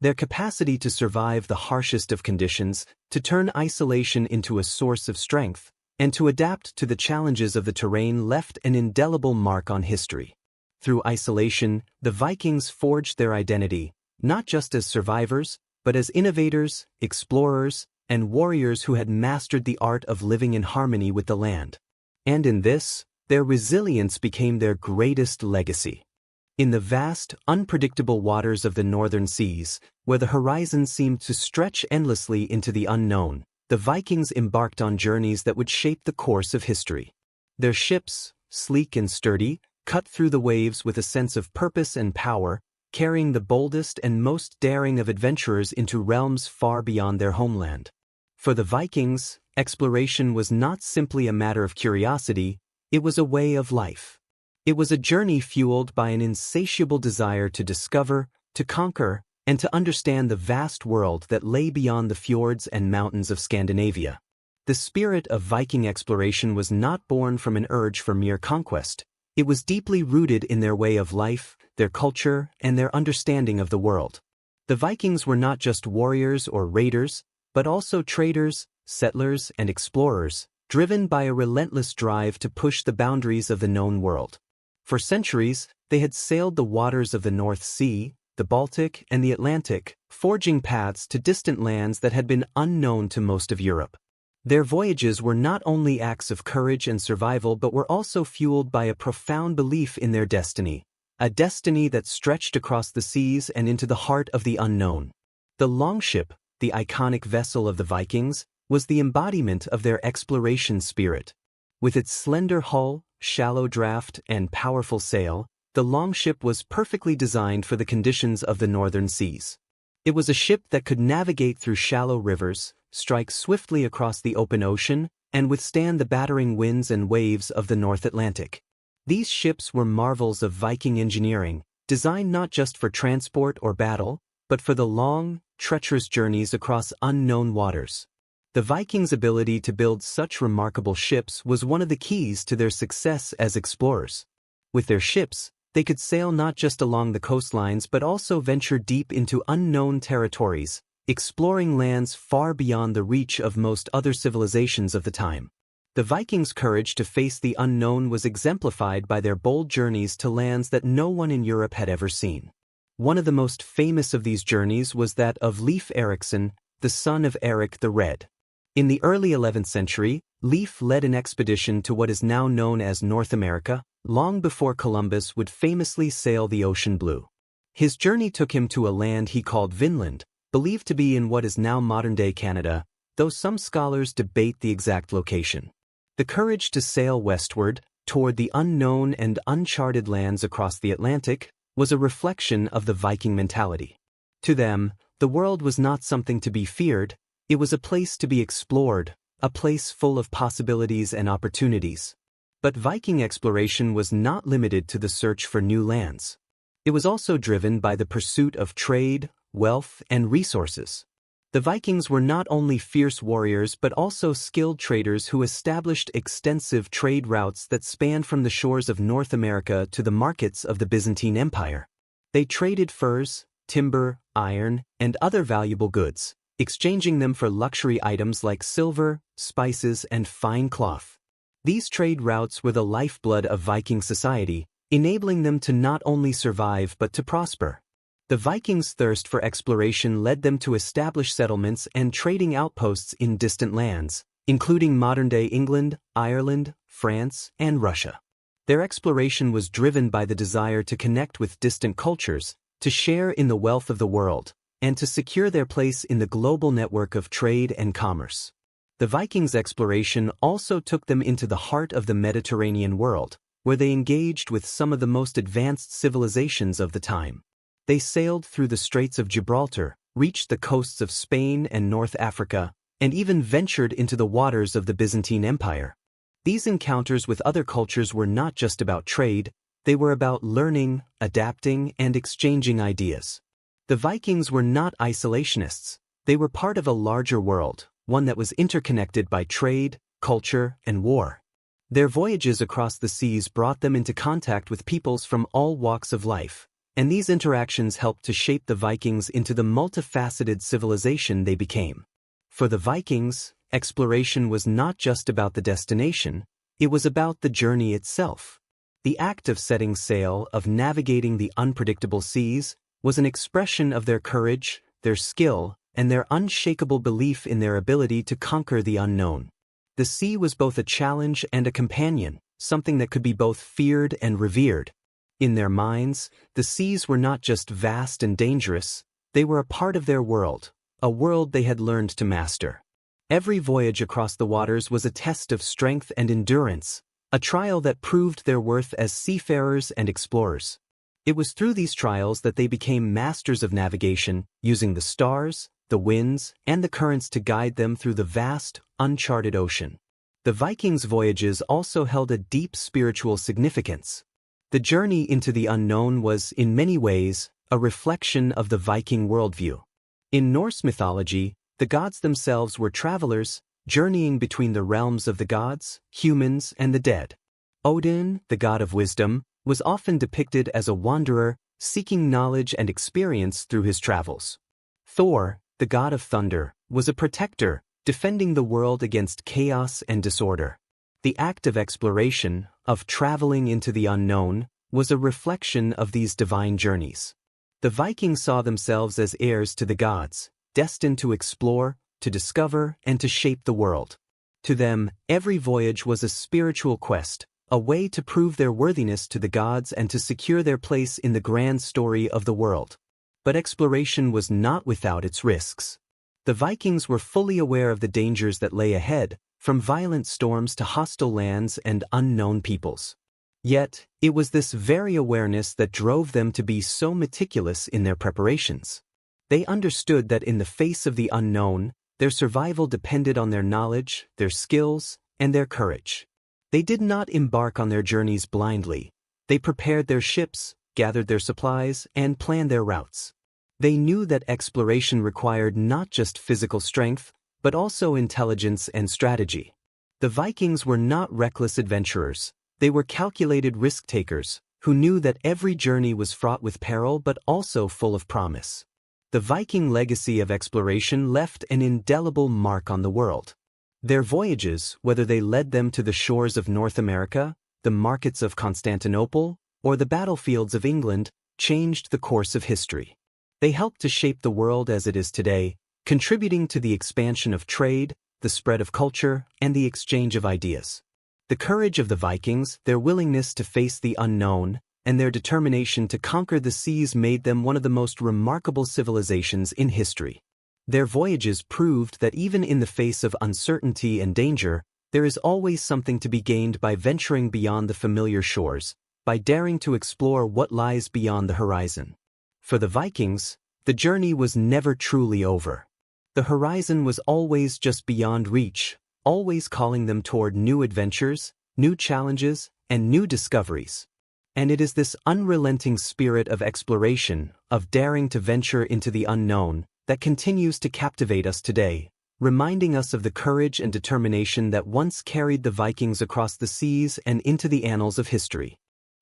Their capacity to survive the harshest of conditions, to turn isolation into a source of strength, and to adapt to the challenges of the terrain left an indelible mark on history. Through isolation, the Vikings forged their identity, not just as survivors, but as innovators, explorers, and warriors who had mastered the art of living in harmony with the land. And in this, their resilience became their greatest legacy. In the vast, unpredictable waters of the northern seas, where the horizon seemed to stretch endlessly into the unknown, the Vikings embarked on journeys that would shape the course of history. Their ships, sleek and sturdy, cut through the waves with a sense of purpose and power, carrying the boldest and most daring of adventurers into realms far beyond their homeland. For the Vikings, exploration was not simply a matter of curiosity, it was a way of life. It was a journey fueled by an insatiable desire to discover, to conquer, and to understand the vast world that lay beyond the fjords and mountains of Scandinavia. The spirit of Viking exploration was not born from an urge for mere conquest. It was deeply rooted in their way of life, their culture, and their understanding of the world. The Vikings were not just warriors or raiders, but also traders, settlers, and explorers, driven by a relentless drive to push the boundaries of the known world. For centuries, they had sailed the waters of the North Sea, the Baltic, and the Atlantic, forging paths to distant lands that had been unknown to most of Europe. Their voyages were not only acts of courage and survival but were also fueled by a profound belief in their destiny, a destiny that stretched across the seas and into the heart of the unknown. The longship, the iconic vessel of the Vikings, was the embodiment of their exploration spirit. With its slender hull, shallow draft, and powerful sail, the longship was perfectly designed for the conditions of the northern seas. It was a ship that could navigate through shallow rivers, strike swiftly across the open ocean, and withstand the battering winds and waves of the North Atlantic. These ships were marvels of Viking engineering, designed not just for transport or battle, but for the long, treacherous journeys across unknown waters. The Vikings' ability to build such remarkable ships was one of the keys to their success as explorers. With their ships, they could sail not just along the coastlines but also venture deep into unknown territories, exploring lands far beyond the reach of most other civilizations of the time. The Vikings' courage to face the unknown was exemplified by their bold journeys to lands that no one in Europe had ever seen. One of the most famous of these journeys was that of Leif Erikson, the son of Eric the Red. In the early 11th century, Leif led an expedition to what is now known as North America, long before Columbus would famously sail the ocean blue. His journey took him to a land he called Vinland, believed to be in what is now modern-day Canada, though some scholars debate the exact location. The courage to sail westward, toward the unknown and uncharted lands across the Atlantic, was a reflection of the Viking mentality. To them, the world was not something to be feared, it was a place to be explored, a place full of possibilities and opportunities. But Viking exploration was not limited to the search for new lands. It was also driven by the pursuit of trade, wealth, and resources. The Vikings were not only fierce warriors but also skilled traders who established extensive trade routes that spanned from the shores of North America to the markets of the Byzantine Empire. They traded furs, timber, iron, and other valuable goods, exchanging them for luxury items like silver, spices, and fine cloth. These trade routes were the lifeblood of Viking society, enabling them to not only survive but to prosper. The Vikings' thirst for exploration led them to establish settlements and trading outposts in distant lands, including modern-day England, Ireland, France, and Russia. Their exploration was driven by the desire to connect with distant cultures, to share in the wealth of the world, and to secure their place in the global network of trade and commerce. The Vikings' exploration also took them into the heart of the Mediterranean world, where they engaged with some of the most advanced civilizations of the time. They sailed through the Straits of Gibraltar, reached the coasts of Spain and North Africa, and even ventured into the waters of the Byzantine Empire. These encounters with other cultures were not just about trade, they were about learning, adapting, and exchanging ideas. The Vikings were not isolationists, they were part of a larger world, one that was interconnected by trade, culture, and war. Their voyages across the seas brought them into contact with peoples from all walks of life, and these interactions helped to shape the Vikings into the multifaceted civilization they became. For the Vikings, exploration was not just about the destination, it was about the journey itself. The act of setting sail, of navigating the unpredictable seas, was an expression of their courage, their skill, and their unshakable belief in their ability to conquer the unknown. The sea was both a challenge and a companion, something that could be both feared and revered. In their minds, the seas were not just vast and dangerous, they were a part of their world, a world they had learned to master. Every voyage across the waters was a test of strength and endurance, a trial that proved their worth as seafarers and explorers. It was through these trials that they became masters of navigation, using the stars, the winds, and the currents to guide them through the vast, uncharted ocean. The Vikings' voyages also held a deep spiritual significance. The journey into the unknown was, in many ways, a reflection of the Viking worldview. In Norse mythology, the gods themselves were travelers, journeying between the realms of the gods, humans, and the dead. Odin, the god of wisdom, was often depicted as a wanderer, seeking knowledge and experience through his travels. Thor, the god of thunder, was a protector, defending the world against chaos and disorder. The act of exploration, of traveling into the unknown, was a reflection of these divine journeys. The Vikings saw themselves as heirs to the gods, destined to explore, to discover, and to shape the world. To them, every voyage was a spiritual quest, a way to prove their worthiness to the gods and to secure their place in the grand story of the world. But exploration was not without its risks. The Vikings were fully aware of the dangers that lay ahead, from violent storms to hostile lands and unknown peoples. Yet, it was this very awareness that drove them to be so meticulous in their preparations. They understood that in the face of the unknown, their survival depended on their knowledge, their skills, and their courage. They did not embark on their journeys blindly. They prepared their ships, gathered their supplies, and planned their routes. They knew that exploration required not just physical strength, but also intelligence and strategy. The Vikings were not reckless adventurers, they were calculated risk-takers, who knew that every journey was fraught with peril but also full of promise. The Viking legacy of exploration left an indelible mark on the world. Their voyages, whether they led them to the shores of North America, the markets of Constantinople, or the battlefields of England, changed the course of history. They helped to shape the world as it is today, contributing to the expansion of trade, the spread of culture, and the exchange of ideas. The courage of the Vikings, their willingness to face the unknown, and their determination to conquer the seas made them one of the most remarkable civilizations in history. Their voyages proved that even in the face of uncertainty and danger, there is always something to be gained by venturing beyond the familiar shores, by daring to explore what lies beyond the horizon. For the Vikings, the journey was never truly over. The horizon was always just beyond reach, always calling them toward new adventures, new challenges, and new discoveries. And it is this unrelenting spirit of exploration, of daring to venture into the unknown, that continues to captivate us today, reminding us of the courage and determination that once carried the Vikings across the seas and into the annals of history.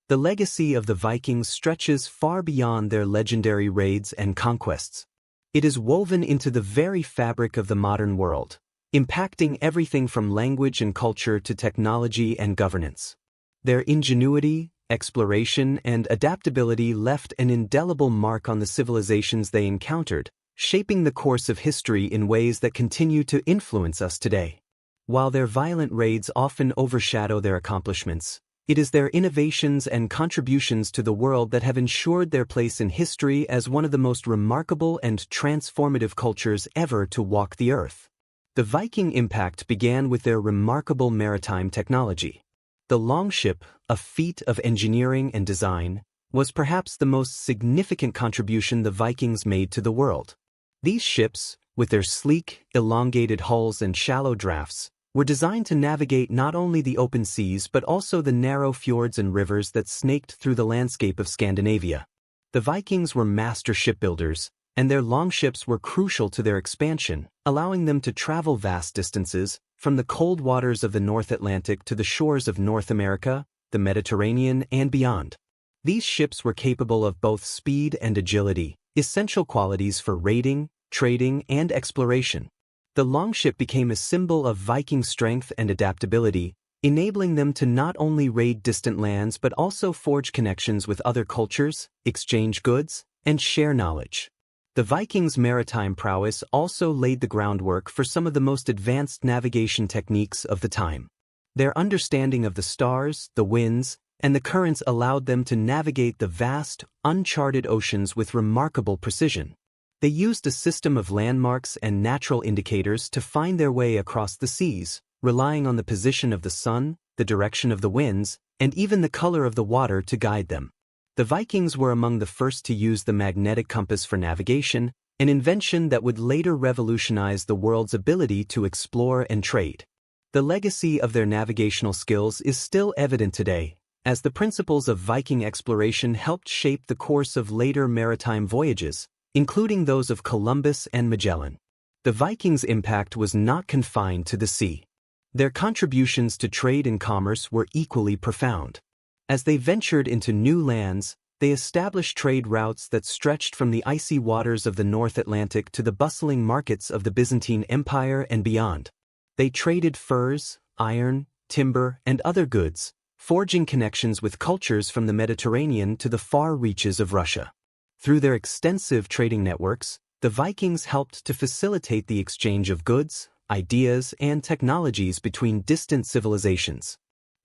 The legacy of the Vikings stretches far beyond their legendary raids and conquests. It is woven into the very fabric of the modern world, impacting everything from language and culture to technology and governance. Their ingenuity, exploration, and adaptability left an indelible mark on the civilizations they encountered, shaping the course of history in ways that continue to influence us today. While their violent raids often overshadow their accomplishments, it is their innovations and contributions to the world that have ensured their place in history as one of the most remarkable and transformative cultures ever to walk the earth. The Viking impact began with their remarkable maritime technology. The longship, a feat of engineering and design, was perhaps the most significant contribution the Vikings made to the world. These ships, with their sleek, elongated hulls and shallow drafts, were designed to navigate not only the open seas but also the narrow fjords and rivers that snaked through the landscape of Scandinavia. The Vikings were master shipbuilders, and their longships were crucial to their expansion, allowing them to travel vast distances, from the cold waters of the North Atlantic to the shores of North America, the Mediterranean, and beyond. These ships were capable of both speed and agility, essential qualities for raiding, trading, and exploration. The longship became a symbol of Viking strength and adaptability, enabling them to not only raid distant lands but also forge connections with other cultures, exchange goods, and share knowledge. The Vikings' maritime prowess also laid the groundwork for some of the most advanced navigation techniques of the time. Their understanding of the stars, the winds, and the currents allowed them to navigate the vast, uncharted oceans with remarkable precision. They used a system of landmarks and natural indicators to find their way across the seas, relying on the position of the sun, the direction of the winds, and even the color of the water to guide them. The Vikings were among the first to use the magnetic compass for navigation, an invention that would later revolutionize the world's ability to explore and trade. The legacy of their navigational skills is still evident today, as the principles of Viking exploration helped shape the course of later maritime voyages, including those of Columbus and Magellan. The Vikings' impact was not confined to the sea. Their contributions to trade and commerce were equally profound. As they ventured into new lands, they established trade routes that stretched from the icy waters of the North Atlantic to the bustling markets of the Byzantine Empire and beyond. They traded furs, iron, timber, and other goods, forging connections with cultures from the Mediterranean to the far reaches of Russia. Through their extensive trading networks, the Vikings helped to facilitate the exchange of goods, ideas, and technologies between distant civilizations.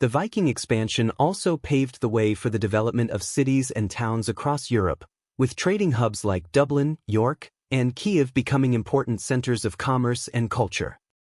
The Viking expansion also paved the way for the development of cities and towns across Europe, with trading hubs like Dublin, York, and Kiev becoming important centers of commerce and culture.